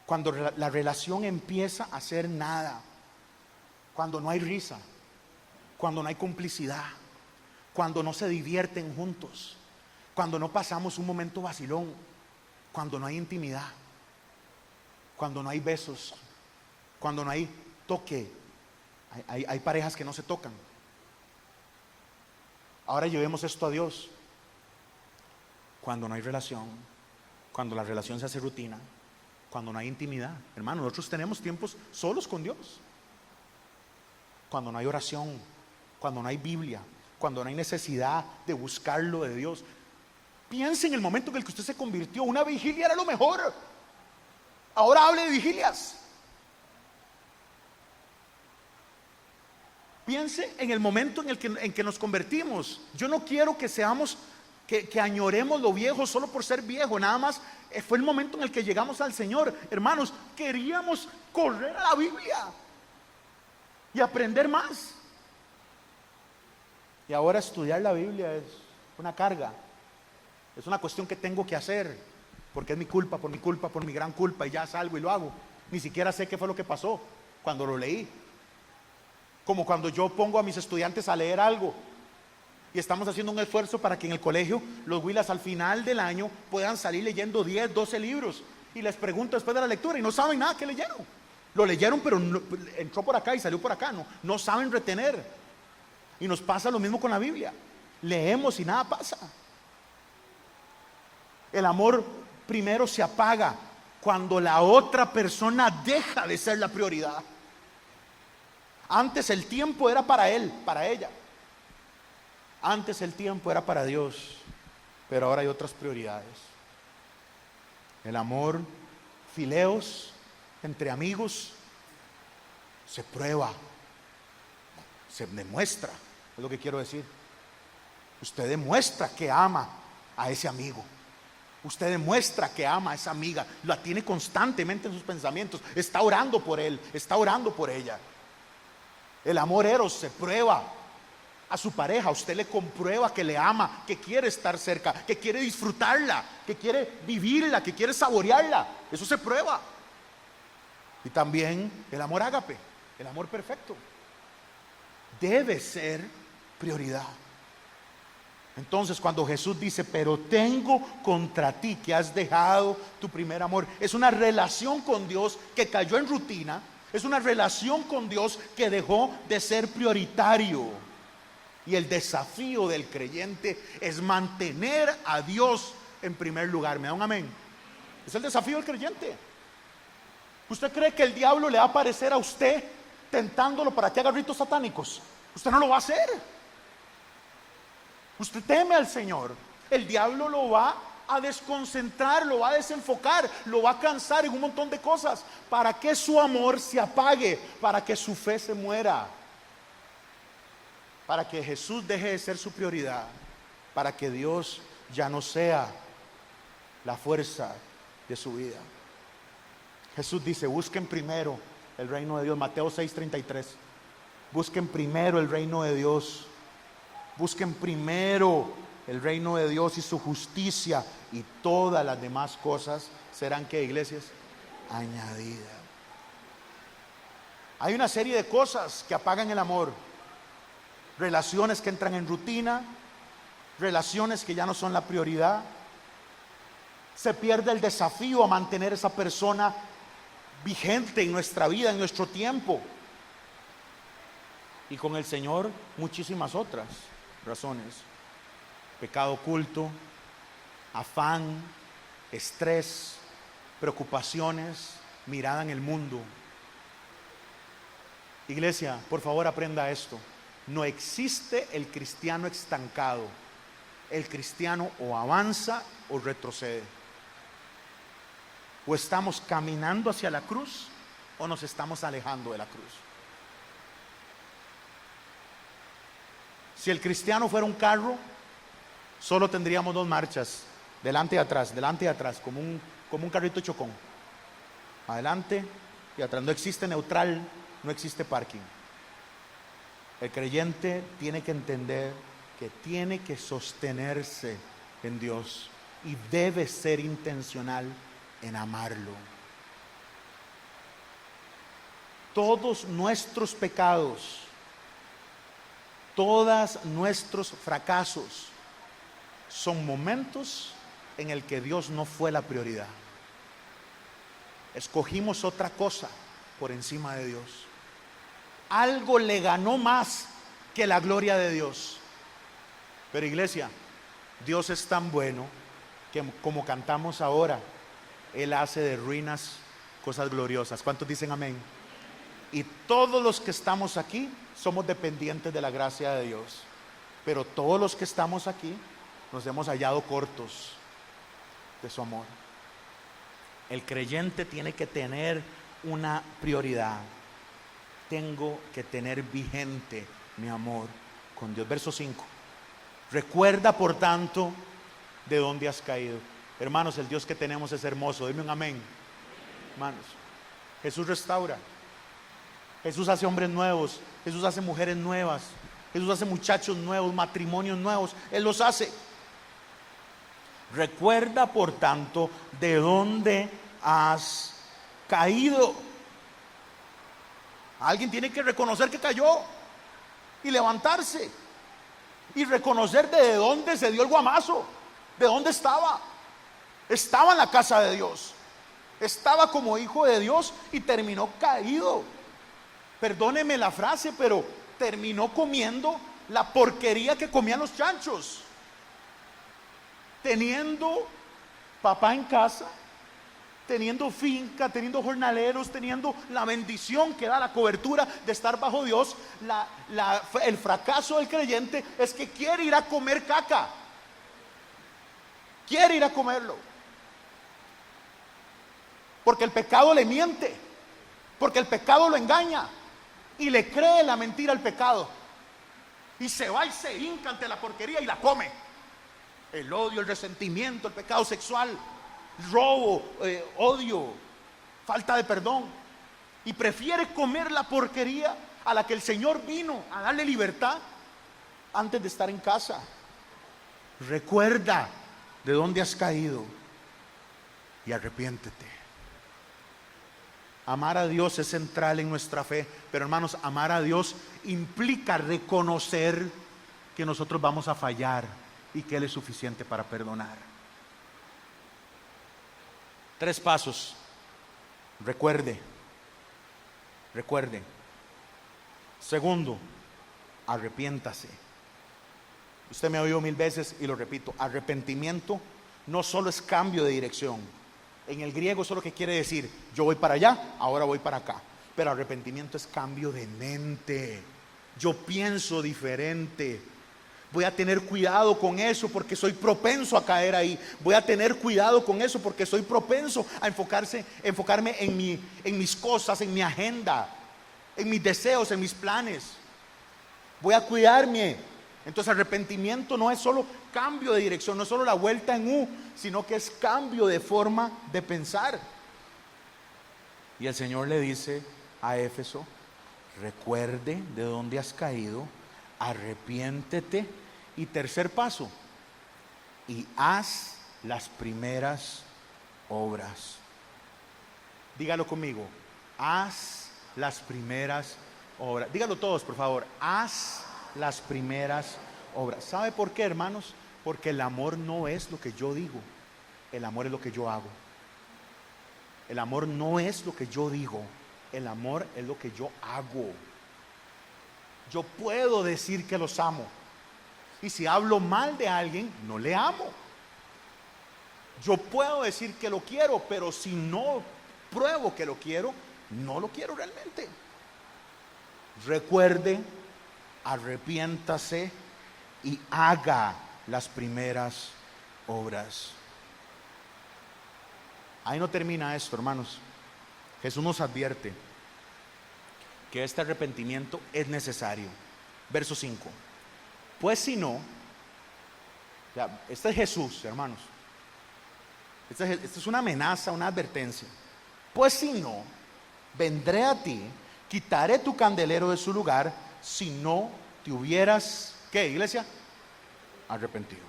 Cuando la relación empieza a ser nada. Cuando no hay risa. Cuando no hay complicidad. Cuando no se divierten juntos. Cuando no pasamos un momento vacilón. Cuando no hay intimidad. Cuando no hay besos. Cuando no hay toque. Hay parejas que no se tocan. Ahora llevemos esto a Dios. Cuando no hay relación, cuando la relación se hace rutina, cuando no hay intimidad. Hermano, nosotros tenemos tiempos solos con Dios. Cuando no hay oración, cuando no hay Biblia, cuando no hay necesidad de buscarlo de Dios. Piense en el momento en el que usted se convirtió. Una vigilia era lo mejor. Ahora hable de vigilias. Piense en el momento en que nos convertimos. Yo no quiero que seamos, que añoremos lo viejo solo por ser viejo. Nada más fue el momento en el que llegamos al Señor. Hermanos, queríamos correr a la Biblia y aprender más. Y ahora estudiar la Biblia es una carga. Es una cuestión que tengo que hacer, porque es mi culpa, por mi gran culpa, y ya salgo y lo hago. Ni siquiera sé qué fue lo que pasó cuando lo leí. Como cuando yo pongo a mis estudiantes a leer algo y estamos haciendo un esfuerzo para que en el colegio los huilas al final del año puedan salir leyendo 10, 12 libros, y les pregunto después de la lectura y no saben nada que leyeron. Lo leyeron, pero entró por acá y salió por acá. No saben retener. Y nos pasa lo mismo con la Biblia. Leemos y nada pasa. El amor primero se apaga cuando la otra persona deja de ser la prioridad. Antes el tiempo era para él, para ella. Antes el tiempo era para Dios, pero ahora hay otras prioridades. El amor, fileos, entre amigos, se prueba, se demuestra, es lo que quiero decir. Usted demuestra que ama a ese amigo. Usted demuestra que ama a esa amiga, la tiene constantemente en sus pensamientos, está orando por él, está orando por ella. El amor eros se prueba a su pareja. Usted le comprueba que le ama, que quiere estar cerca, que quiere disfrutarla, que quiere vivirla, que quiere saborearla. Eso se prueba. Y también el amor ágape, el amor perfecto, debe ser prioridad. Entonces, cuando Jesús dice, pero tengo contra ti que has dejado tu primer amor, es una relación con Dios que cayó en rutina. Es una relación con Dios que dejó de ser prioritario. Y el desafío del creyente es mantener a Dios en primer lugar. ¿Me da un amén? Es el desafío del creyente. ¿Usted cree que el diablo le va a aparecer a usted tentándolo para que haga ritos satánicos? Usted no lo va a hacer. Usted teme al Señor. El diablo lo va a desconcentrar, lo va a desenfocar, lo va a cansar en un montón de cosas, para que su amor se apague, para que su fe se muera, para que Jesús deje de ser su prioridad, para que Dios ya no sea la fuerza de su vida. Jesús dice, busquen primero el reino de Dios. Mateo 6:33. Busquen primero el reino de Dios. Busquen primero el reino de Dios y su justicia, y todas las demás cosas serán, ¿qué, iglesias? Añadidas. Hay una serie de cosas que apagan el amor. Relaciones que entran en rutina, relaciones que ya no son la prioridad. Se pierde el desafío a mantener esa persona vigente en nuestra vida, en nuestro tiempo. Y con el Señor muchísimas otras razones. Pecado oculto, afán, estrés, preocupaciones, mirada en el mundo. Iglesia, por favor aprenda esto. No existe el cristiano estancado. El cristiano o avanza o retrocede. O estamos caminando hacia la cruz o nos estamos alejando de la cruz. Si el cristiano fuera un carro, solo tendríamos dos marchas, delante y atrás, como un carrito chocón. Adelante y atrás. No existe neutral, no existe parking. El creyente tiene que entender que tiene que sostenerse en Dios y debe ser intencional en amarlo. Todos nuestros pecados, todos nuestros fracasos son momentos en el que Dios no fue la prioridad. Escogimos otra cosa por encima de Dios. Algo le ganó más que la gloria de Dios. Pero iglesia, Dios es tan bueno que, como cantamos ahora, Él hace de ruinas cosas gloriosas. ¿Cuántos dicen amén? Y todos los que estamos aquí somos dependientes de la gracia de Dios. Pero todos los que estamos aquí nos hemos hallado cortos de su amor. El creyente tiene que tener una prioridad. Tengo que tener vigente mi amor con Dios. Verso 5. Recuerda, por tanto, de dónde has caído. Hermanos, el Dios que tenemos es hermoso. Dime un amén. Hermanos, Jesús restaura. Jesús hace hombres nuevos. Jesús hace mujeres nuevas. Jesús hace muchachos nuevos, matrimonios nuevos. Él los hace. Recuerda, por tanto, de dónde has caído. Alguien tiene que reconocer que cayó y levantarse y reconocer de dónde se dio el guamazo, de dónde estaba. Estaba en la casa de Dios, estaba como hijo de Dios y terminó caído. Perdóneme la frase, pero terminó comiendo la porquería que comían los chanchos. Teniendo papá en casa, teniendo finca, teniendo jornaleros, teniendo la bendición que da la cobertura de estar bajo Dios, el fracaso del creyente es que quiere ir a comer caca. Quiere ir a comerlo. Porque el pecado le miente, porque el pecado lo engaña y le cree la mentira al pecado. Y se va y se hinca ante la porquería y la come. El odio, el resentimiento, el pecado sexual, robo, odio, falta de perdón, y prefiere comer la porquería a la que el Señor vino a darle libertad antes de estar en casa. Recuerda de dónde has caído y arrepiéntete. Amar a Dios es central en nuestra fe, pero hermanos, amar a Dios implica reconocer que nosotros vamos a fallar y que Él es suficiente para perdonar. 3 pasos. Recuerde. Segundo, arrepiéntase. Usted me ha oído 1000 veces y lo repito. Arrepentimiento no solo es cambio de dirección. En el griego eso es lo que quiere decir: yo voy para allá, ahora voy para acá. Pero arrepentimiento es cambio de mente. Yo pienso diferente. Voy a tener cuidado con eso porque soy propenso a caer ahí. Voy a tener cuidado con eso porque soy propenso a enfocarme en mis cosas, en mi agenda, en mis deseos, en mis planes. Voy a cuidarme. Entonces arrepentimiento no es solo cambio de dirección, no es solo la vuelta en U, sino que es cambio de forma de pensar. Y el Señor le dice a Éfeso: recuerde de dónde has caído, arrepiéntete. Y tercer paso, y haz las primeras obras. Dígalo conmigo: haz las primeras obras. Dígalo todos, por favor: haz las primeras obras. ¿Sabe por qué, hermanos? Porque el amor no es lo que yo digo, el amor es lo que yo hago. El amor no es lo que yo digo, el amor es lo que yo hago. Yo puedo decir que los amo, y si hablo mal de alguien, no le amo. Yo puedo decir que lo quiero, pero si no pruebo que lo quiero, no lo quiero realmente. Recuerde, arrepiéntase y haga las primeras obras. Ahí no termina esto, hermanos. Jesús nos advierte que este arrepentimiento es necesario. Verso 5. Pues si no, este es Jesús, hermanos. Esta es una amenaza, una advertencia. Pues si no, vendré a ti, quitaré tu candelero de su lugar, si no te hubieras, ¿qué, iglesia? Arrepentido.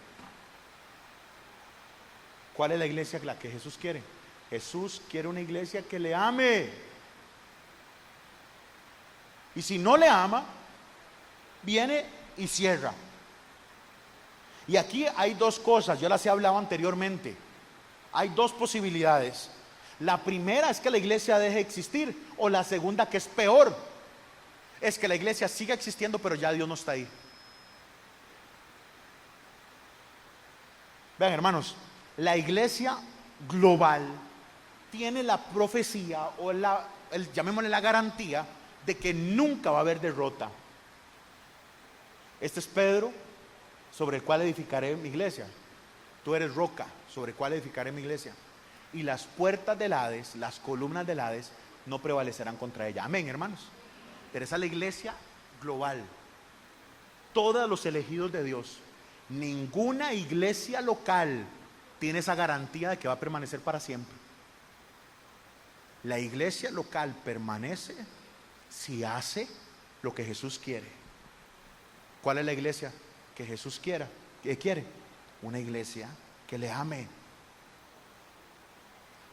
¿Cuál es la iglesia la que Jesús quiere? Jesús quiere una iglesia que le ame. Y si no le ama, viene y cierra. Y aquí hay 2 cosas, yo las he hablado anteriormente. Hay 2 posibilidades. La primera es que la iglesia deje de existir, o la segunda, que es peor, es que la iglesia siga existiendo pero ya Dios no está ahí. Vean, hermanos, la iglesia global tiene la profecía o llamémosle la garantía de que nunca va a haber derrota. Este es Pedro, sobre el cual edificaré mi iglesia. Tú eres roca, sobre el cual edificaré mi iglesia. y las puertas del Hades, las columnas del Hades, no prevalecerán contra ella. Amén, hermanos. Pero esa es la iglesia global. Todos los elegidos de Dios. Ninguna iglesia local tiene esa garantía de que va a permanecer para siempre. La iglesia local permanece si hace lo que Jesús quiere. ¿Cuál es la iglesia que Jesús quiera? ¿Qué quiere? Una iglesia que le ame.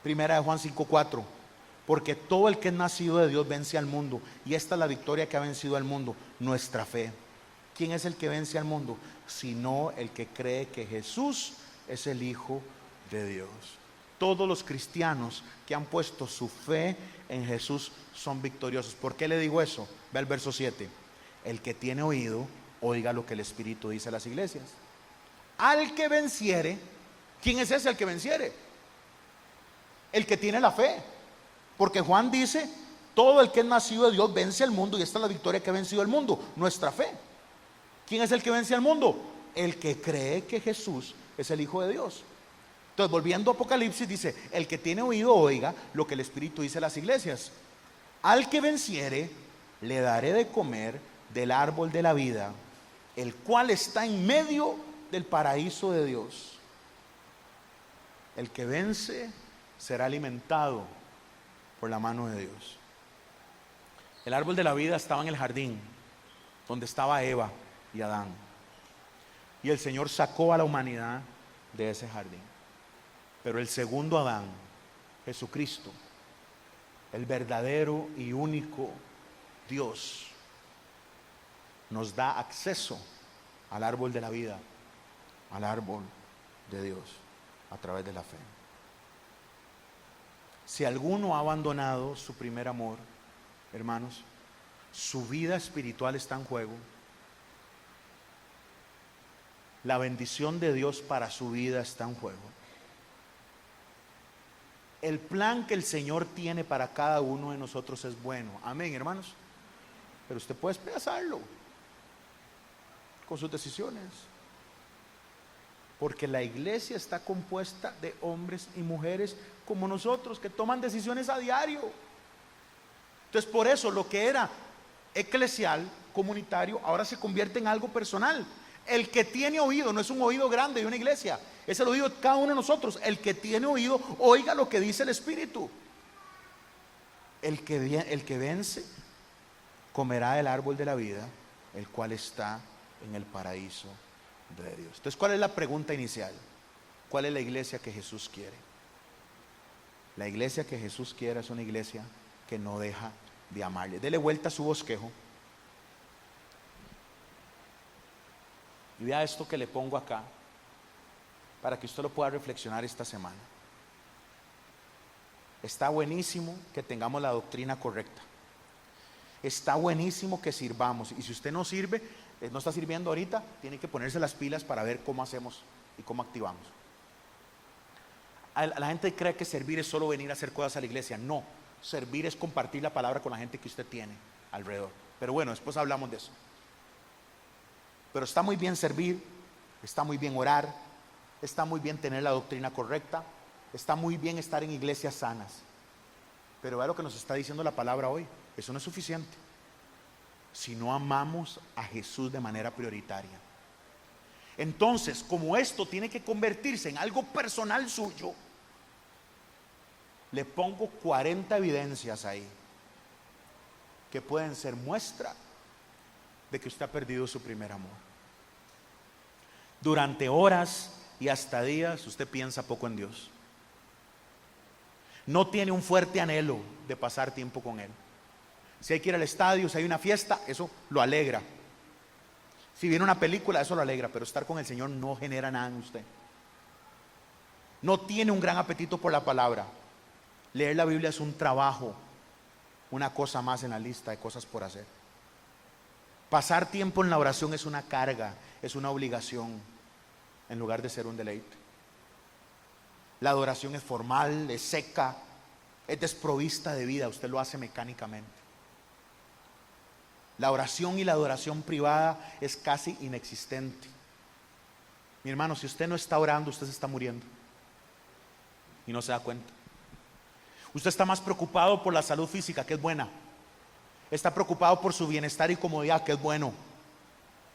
Primera de Juan 5:4. Porque todo el que es nacido de Dios vence al mundo, y esta es la victoria que ha vencido al mundo, nuestra fe. ¿Quién es el que vence al mundo? Sino el que cree que Jesús es el Hijo de Dios. Todos los cristianos que han puesto su fe en Jesús son victoriosos. ¿Por qué le digo eso? Ve al verso 7. El que tiene oído, oiga lo que el Espíritu dice a las iglesias. Al que venciere, ¿quién es ese el que venciere? El que tiene la fe. Porque Juan dice, todo el que es nacido de Dios vence al mundo, y esta es la victoria que ha vencido al mundo, nuestra fe. ¿Quién es el que vence al mundo? El que cree que Jesús es el Hijo de Dios. Entonces, volviendo a Apocalipsis, dice, el que tiene oído oiga lo que el Espíritu dice a las iglesias. Al que venciere, le daré de comer del árbol de la vida, el cual está en medio del paraíso de Dios. El que vence será alimentado por la mano de Dios. El árbol de la vida estaba en el jardín donde estaba Eva y Adán, y el Señor sacó a la humanidad de ese jardín. Pero el segundo Adán, Jesucristo, el verdadero y único Dios, nos da acceso al árbol de la vida, al árbol de Dios, a través de la fe. Si alguno ha abandonado su primer amor, hermanos, su vida espiritual está en juego. La bendición de Dios para su vida está en juego. El plan que el Señor tiene para cada uno de nosotros es bueno. Amén, hermanos. Pero usted puede pensarlo con sus decisiones. Porque la iglesia está compuesta de hombres y mujeres como nosotros, que toman decisiones a diario. Entonces, por eso lo que era eclesial, comunitario, ahora se convierte en algo personal. El que tiene oído, no es un oído grande de una iglesia, es el oído de cada uno de nosotros. El que tiene oído, oiga lo que dice el Espíritu. El que vence comerá del árbol de la vida, el cual está en el paraíso de Dios. Entonces, ¿cuál es la pregunta inicial? ¿Cuál es la iglesia que Jesús quiere? La iglesia que Jesús quiere es una iglesia que no deja de amarle. Dele vuelta a su bosquejo y vea esto que le pongo acá, para que usted lo pueda reflexionar esta semana. Está buenísimo que tengamos la doctrina correcta. Está buenísimo que sirvamos. Y si usted no sirve, no está sirviendo ahorita, tiene que ponerse las pilas para ver cómo hacemos y cómo activamos. La gente cree que servir es solo venir a hacer cosas a la iglesia. No, servir es compartir la palabra con la gente que usted tiene alrededor. Pero bueno, después hablamos de eso. Pero está muy bien servir, está muy bien orar, está muy bien tener la doctrina correcta, está muy bien estar en iglesias sanas. Pero vea lo que nos está diciendo la palabra hoy. Eso no es suficiente si no amamos a Jesús de manera prioritaria. Entonces, como esto tiene que convertirse en algo personal suyo, le pongo 40 evidencias ahí que pueden ser muestra de que usted ha perdido su primer amor. Durante horas y hasta días usted piensa poco en Dios. No tiene un fuerte anhelo de pasar tiempo con Él. Si hay que ir al estadio, si hay una fiesta, eso lo alegra. Si viene una película, eso lo alegra. Pero estar con el Señor no genera nada en usted. No tiene un gran apetito por la palabra. Leer la Biblia es un trabajo, una cosa más en la lista de cosas por hacer. Pasar tiempo en la oración es una carga, es una obligación, en lugar de ser un deleite. La adoración es formal, es seca, es desprovista de vida, usted lo hace mecánicamente. La oración y la adoración privada es casi inexistente. Mi hermano, si usted no está orando, usted se está muriendo. y no se da cuenta. Usted está más preocupado por la salud física, que es buena. Está preocupado por su bienestar y comodidad, que es bueno,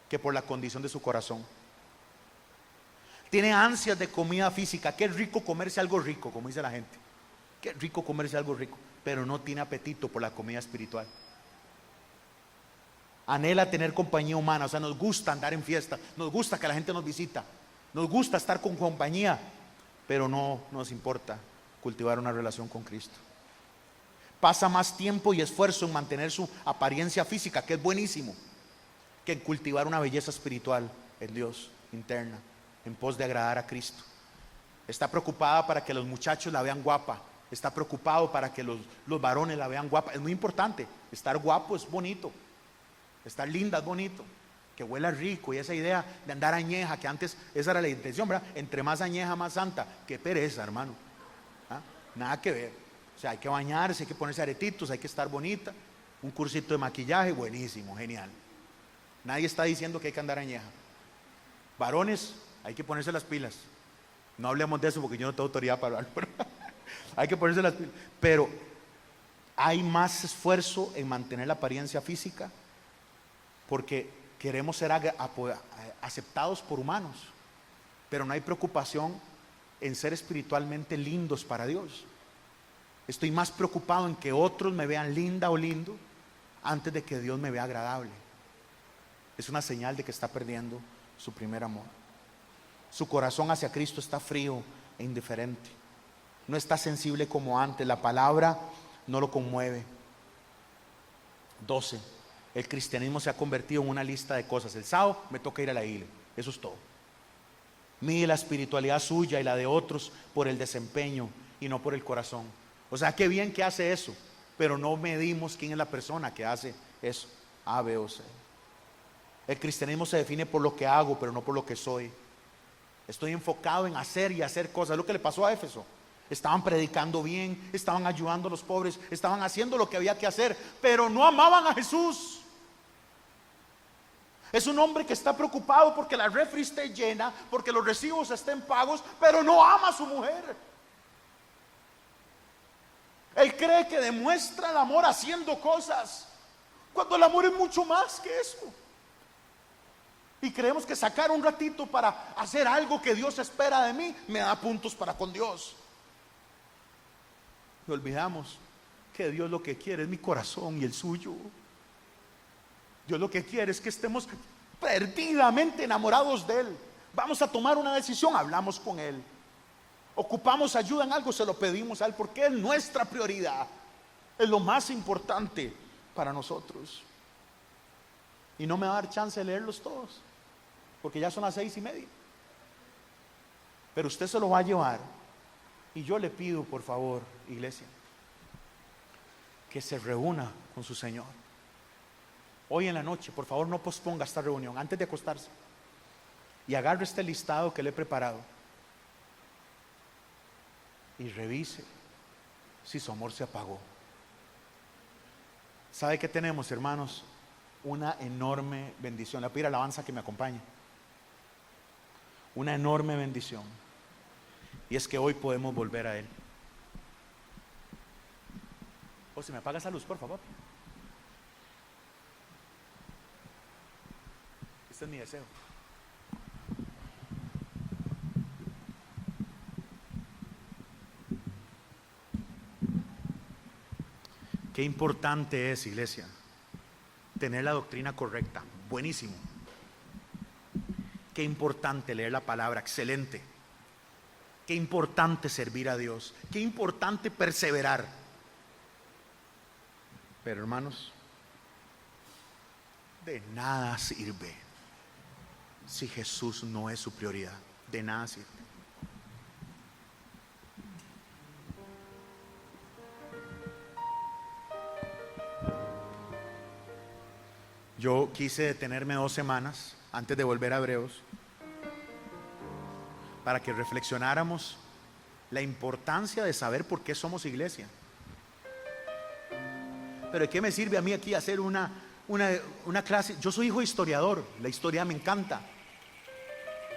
que por la condición de su corazón. Tiene ansias de comida física. Qué rico comerse algo rico, como dice la gente. Qué rico comerse algo rico, pero no tiene apetito por la comida espiritual. Anhela tener compañía humana, o sea, nos gusta andar en fiesta, nos gusta que la gente nos visita, nos gusta estar con compañía, pero no nos importa cultivar una relación con Cristo. Pasa más tiempo y esfuerzo en mantener su apariencia física, que es buenísimo, que en cultivar una belleza espiritual en Dios, interna, en pos de agradar a Cristo. Está preocupada para que los muchachos la vean guapa, está preocupado para que los varones la vean guapa. Es muy importante, estar guapo es bonito, estar linda es bonito, que huela rico, y esa idea de andar añeja, que antes esa era la intención, ¿verdad? Entre más añeja, más santa. Qué pereza, hermano. ¿Ah? Nada que ver. O sea, hay que bañarse, hay que ponerse aretitos, hay que estar bonita. Un cursito de maquillaje, buenísimo, genial. Nadie está diciendo que hay que andar añeja. Varones, hay que ponerse las pilas. No hablemos de eso porque yo no tengo autoridad para hablar, pero hay que ponerse las pilas. Pero hay más esfuerzo en mantener la apariencia física porque queremos ser aceptados por humanos, pero no hay preocupación en ser espiritualmente lindos para Dios. Estoy más preocupado en que otros me vean linda o lindo antes de que Dios me vea agradable. Es una señal de que está perdiendo su primer amor. Su corazón hacia Cristo está frío e indiferente. No está sensible como antes. La palabra no lo conmueve. 12. El cristianismo se ha convertido en una lista de cosas. El sábado me toca ir a la iglesia. Eso es todo. Mide la espiritualidad suya y la de otros por el desempeño y no por el corazón. O sea, qué bien que hace eso, pero no medimos quién es la persona que hace eso. A, B o C. El cristianismo se define por lo que hago, pero no por lo que soy. Estoy enfocado en hacer y hacer cosas. Es lo que le pasó a Éfeso. Estaban predicando bien, estaban ayudando a los pobres, estaban haciendo lo que había que hacer, pero no amaban a Jesús. Es un hombre que está preocupado porque la refri esté llena, porque los recibos estén pagos, pero no ama a su mujer. Él cree que demuestra el amor haciendo cosas, cuando el amor es mucho más que eso. Y creemos que sacar un ratito para hacer algo que Dios espera de mí me da puntos para con Dios. Y olvidamos que Dios lo que quiere es mi corazón y el suyo. Dios lo que quiere es que estemos perdidamente enamorados de Él. Vamos a tomar una decisión, hablamos con Él. Ocupamos ayuda en algo, se lo pedimos a Él, porque es nuestra prioridad. Es lo más importante para nosotros. Y no me va a dar chance de leerlos todos, porque ya son las 6:30. Pero usted se lo va a llevar. Y yo le pido, por favor, iglesia, que se reúna con su Señor. Hoy en la noche, por favor, no posponga esta reunión antes de acostarse. Y agarre este listado que le he preparado. Y revise si su amor se apagó. ¿Sabe qué tenemos, hermanos? Una enorme bendición. Le pido alabanza que me acompañe. Una enorme bendición. Y es que hoy podemos volver a Él. Si me apaga esa luz, por favor. Este es mi deseo. Qué importante es, iglesia, tener la doctrina correcta. Buenísimo. Qué importante leer la palabra. Excelente. Qué importante servir a Dios. Qué importante perseverar. Pero hermanos, de nada sirve si Jesús no es su prioridad. De nada sirve. Yo quise detenerme 2 semanas antes de volver a Hebreos para que reflexionáramos la importancia de saber por qué somos iglesia. Pero ¿de qué me sirve a mí aquí hacer una clase? Yo soy hijo de historiador, la historia me encanta.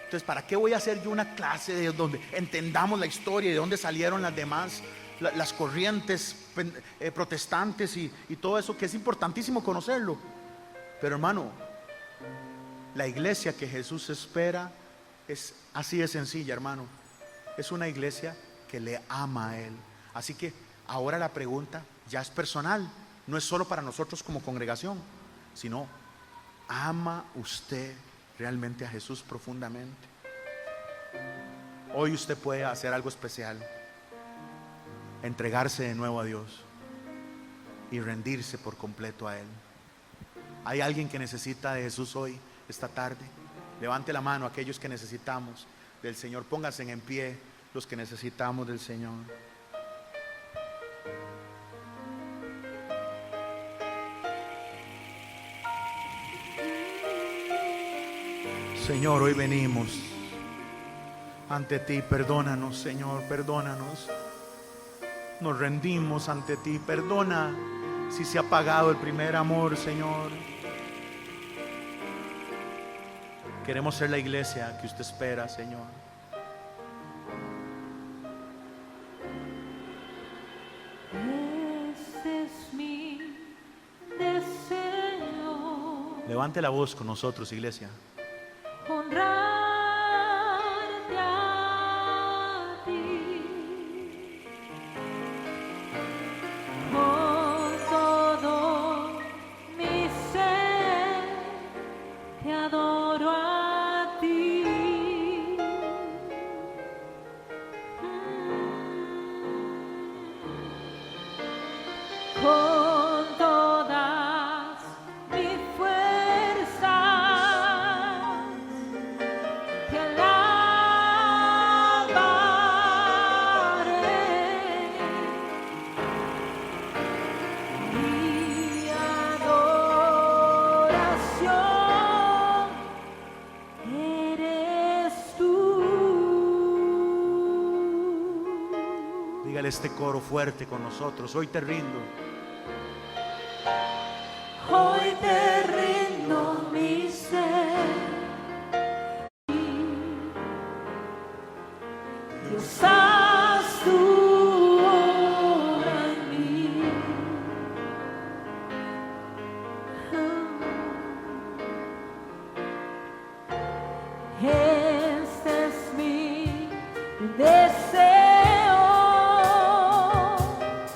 Entonces, ¿para qué voy a hacer yo una clase de donde entendamos la historia y de dónde salieron las demás, las corrientes protestantes y todo eso, que es importantísimo conocerlo? Pero hermano, la iglesia que Jesús espera es así de sencilla, hermano. Es una iglesia que le ama a Él. Así que ahora la pregunta ya es personal, no es solo para nosotros como congregación, sino, ¿ama usted realmente a Jesús profundamente? Hoy usted puede hacer algo especial, entregarse de nuevo a Dios y rendirse por completo a Él. ¿Hay alguien que necesita de Jesús hoy, esta tarde? Levante la mano aquellos que necesitamos del Señor. Pónganse en pie los que necesitamos del Señor. Señor, hoy venimos ante ti. Perdónanos, Señor, perdónanos. Nos rendimos ante ti. Perdona si se ha apagado el primer amor, Señor. Queremos ser la iglesia que usted espera, Señor. Ese es mi deseo. Levante la voz con nosotros, iglesia. Honrarte a ti con todo mi ser, te adoro a ti. Con todas mis fuerzas te alabaré. Mi adoración eres tú. Dígale este coro fuerte con nosotros. Hoy te rindo. Hoy te rindo mi ser. Dios, haz tu obra en mí. Este es mi deseo.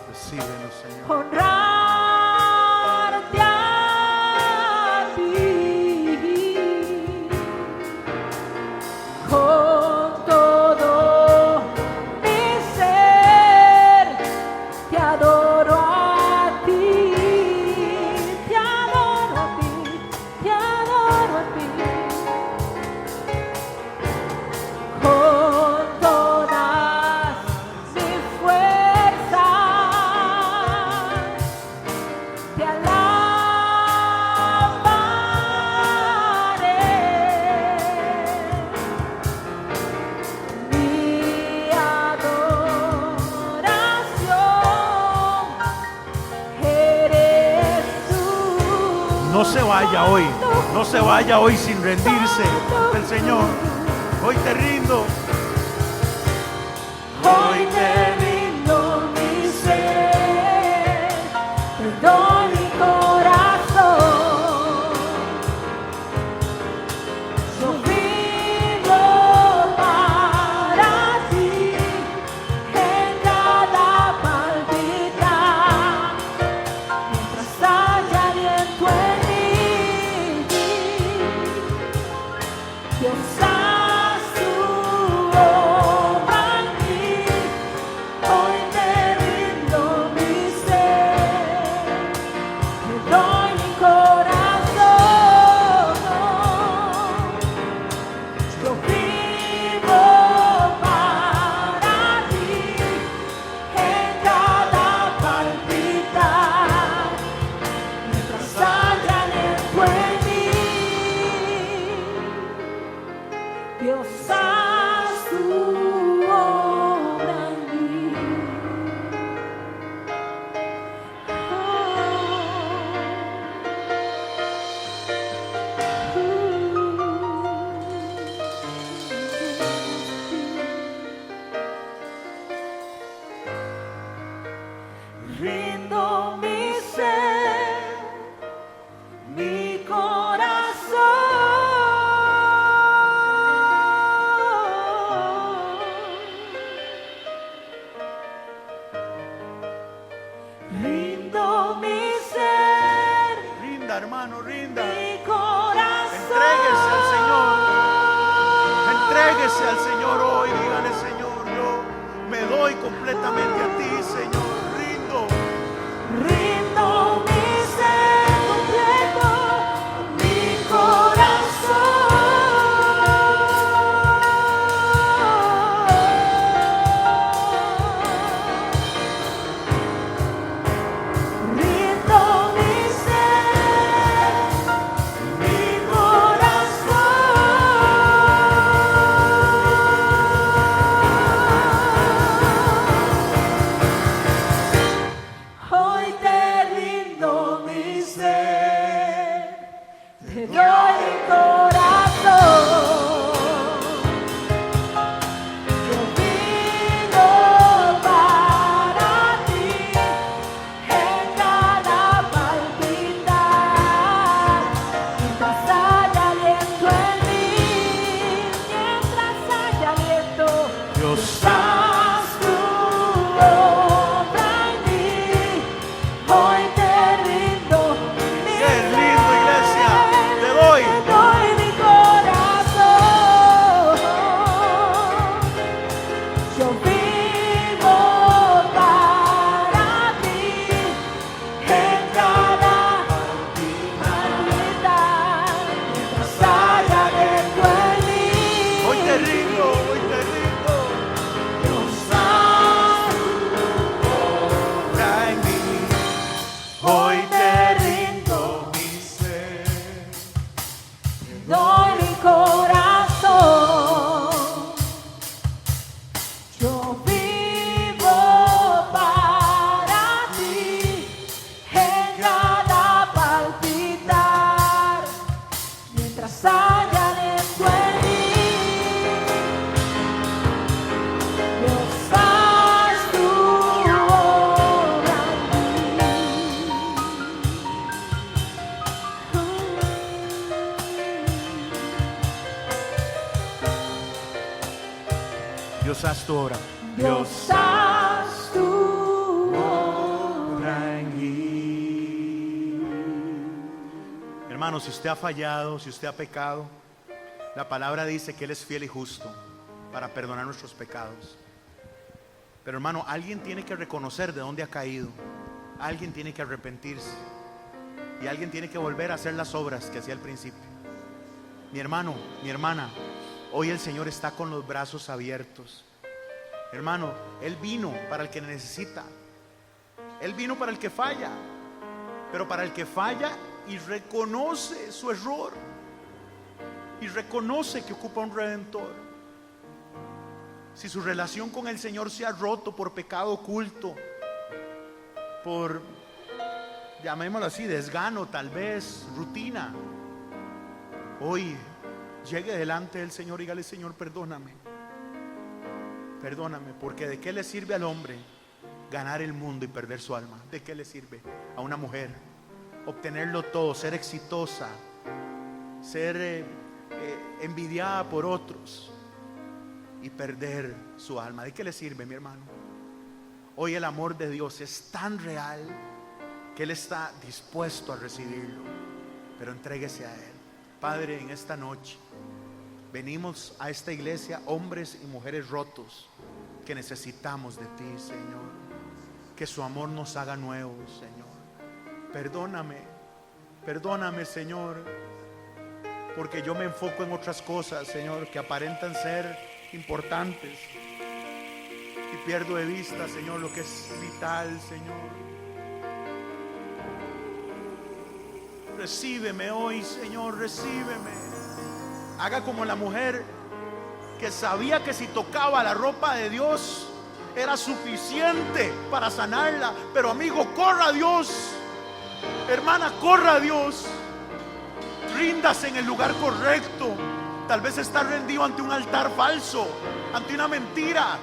Recíbelo, Señor. Honrarte a ti con todo mi ser, te adoro a ti, te adoro a ti, te adoro a ti. Con todas mis fuerzas te alabaré. Mi adoración eres tú. No se vaya hoy. No se vaya hoy sin rendirse del Señor. Hoy te rindo. Hoy te rindo mi ser, todo mi corazón. Yo vivo para ti en cada palpitar, mientras haya aliento en mí. Dios, haz tu obra en mí. Exprese al Señor hoy, dígale: Señor, yo me doy completamente a ti, Señor. Rindo mi ser completo, mi corazón. Rindo mi ser, mi corazón. Hoy te rindo mi ser, te doy mi corazón. Yo vivo para ti, en cada palpitar. Mientras haya aliento en mí, mientras haya aliento, Dios, haz tu obra en mí. Hoy te rindo mi qué ser, lindo, iglesia. Te doy. te doy mi corazón. Yo vivo para ti, en cada palpitar. Mientras haya aliento en mí, Hoy te rindo, hoy te rindo. Dios, haz Obra en mí. Hoy te rindo mi ser. doy mi corazón. Yo vivo para ti, en cada palpitar. Mientras haya aliento en mí, Dios, haz tu obra Dios, haz tu obra. Dios, haz tu obra en mí. Hermano, si usted ha fallado, si usted ha pecado, la palabra dice que Él es fiel y justo para perdonar nuestros pecados. Pero hermano, alguien tiene que reconocer de dónde ha caído. Alguien tiene que arrepentirse. Y alguien tiene que volver a hacer las obras que hacía al principio. Mi hermano, mi hermana, hoy el Señor está con los brazos abiertos. Hermano, Él vino para el que necesita. Él vino para el que falla. Pero para el que falla y reconoce su error, y reconoce que ocupa un redentor. Si su relación con el Señor se ha roto por pecado oculto, por, llamémoslo así, desgano, tal vez, rutina, hoy llegue delante del Señor y dígale: Señor, perdóname. Perdóname, porque ¿de qué le sirve al hombre ganar el mundo y perder su alma? ¿De qué le sirve a una mujer obtenerlo todo, ser exitosa, ser envidiada por otros y perder su alma? ¿De qué le sirve, mi hermano? Hoy el amor de Dios es tan real que Él está dispuesto a recibirlo, pero entréguese a Él. Padre, en esta noche venimos a esta iglesia hombres y mujeres rotos que necesitamos de ti, Señor. Que su amor nos haga nuevos, Señor. Perdóname, perdóname, Señor, porque yo me enfoco en otras cosas, Señor, que aparentan ser importantes, y pierdo de vista, Señor, lo que es vital, Señor. Recíbeme hoy, Señor, recíbeme. Haga como la mujer que sabía que si tocaba la ropa de Dios era suficiente para sanarla. Pero amigo, corra a Dios. Hermana, corra a Dios. Ríndase en el lugar correcto. Tal vez está rendido ante un altar falso, ante una mentira.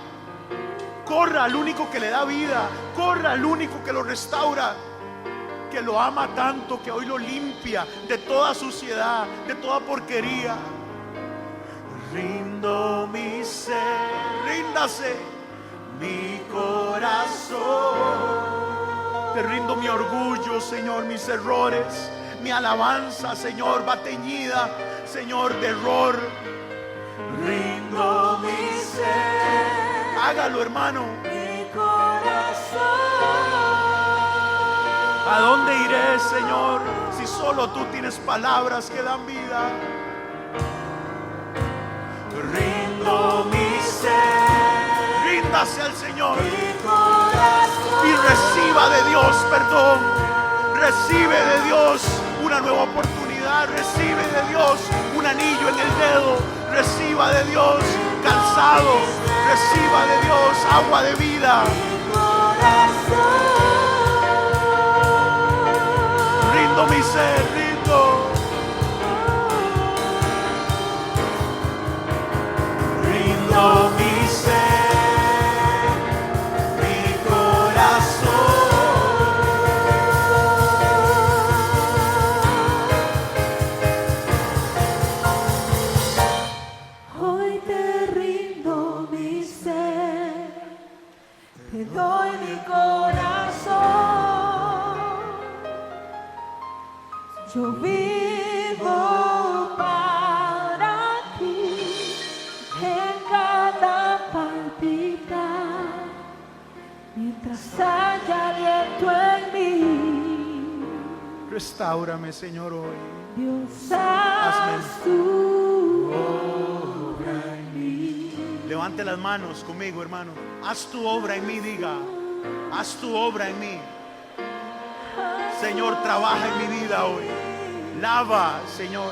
Corra al único que le da vida. Corra al único que lo restaura, que lo ama tanto, que hoy lo limpia de toda suciedad, de toda porquería. Rindo mi ser, ríndase mi corazón. Te rindo mi orgullo, Señor, mis errores. Mi alabanza, Señor, va teñida, Señor, de error. Rindo rindo mi ser, Hágalo, hermano. mi corazón. ¿A dónde iré, Señor, si solo tú tienes palabras que dan vida? Rindo mi ser, Ríndase al Señor mi corazón. y reciba de Dios perdón. Recibe de Dios una nueva oportunidad. Recibe de Dios un anillo en el dedo. Reciba de Dios calzado. Reciba de Dios agua de vida. Rindo mi ser, rindo. Rindo mi ser, mi corazón. Hoy te rindo mi ser, te doy mi corazón. Yo vivo para ti en cada palpitar, mientras haya aliento en mí. Restaurame, Señor, hoy. Dios, haz tu obra en mí. Levante las manos conmigo, hermano. Haz tu obra en mí, diga. Haz tu obra en mí. Señor, trabaja en mi vida hoy. Lava, Señor.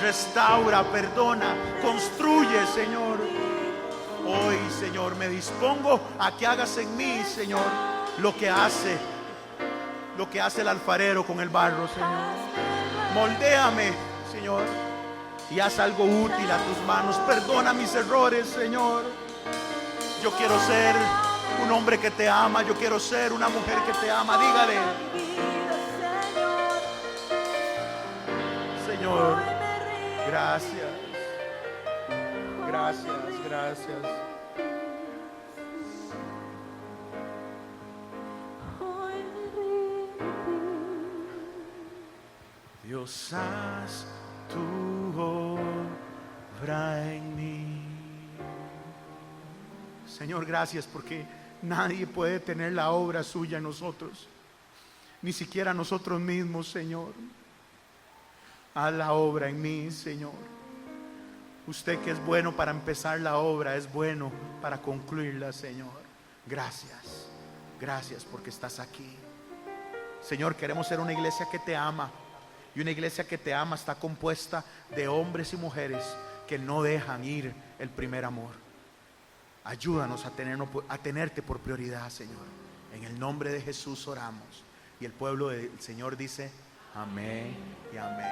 Restaura, perdona, construye, Señor. Hoy, Señor, me dispongo a que hagas en mí, Señor, lo que hace el alfarero con el barro, Señor. Moldéame, Señor, y haz algo útil a tus manos. Perdona mis errores, Señor. Yo quiero ser un hombre que te ama. Yo quiero ser una mujer que te ama. Dígale, Señor, gracias. Gracias, gracias. Dios, haz tu obra en mí. Señor, gracias porque nadie puede tener la obra suya en nosotros, ni siquiera nosotros mismos, Señor. Haz la obra en mí, Señor. Usted que es bueno para empezar la obra, es bueno para concluirla, Señor. Gracias, gracias porque estás aquí. Señor, queremos ser una iglesia que te ama. Y una iglesia que te ama está compuesta de hombres y mujeres que no dejan ir el primer amor. Ayúdanos a tenerte por prioridad, Señor. En el nombre de Jesús oramos. Y el pueblo del Señor dice amén y amén.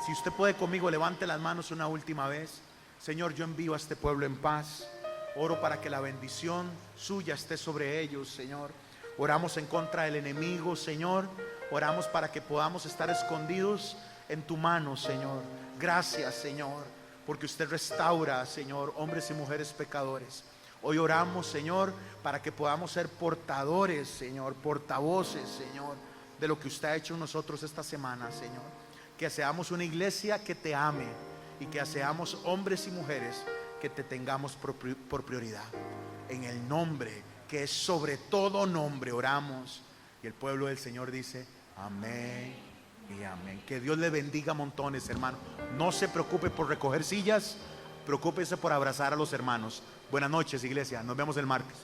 Si usted puede conmigo, levante las manos una última vez. Señor, yo envío a este pueblo en paz. Oro para que la bendición suya esté sobre ellos, Señor. Oramos en contra del enemigo, Señor. Oramos para que podamos estar escondidos en tu mano, Señor. Gracias, Señor, porque usted restaura, Señor, hombres y mujeres pecadores. Hoy oramos, Señor, para que podamos ser portadores, Señor, portavoces, Señor, de lo que usted ha hecho en nosotros esta semana, Señor. Que seamos una iglesia que te ame y que seamos hombres y mujeres que te tengamos por prioridad. En el nombre que es sobre todo nombre oramos. Y el pueblo del Señor dice amén y amén. Que Dios le bendiga montones, hermano. No se preocupe por recoger sillas, preocúpese por abrazar a los hermanos. Buenas noches, iglesia. Nos vemos el martes.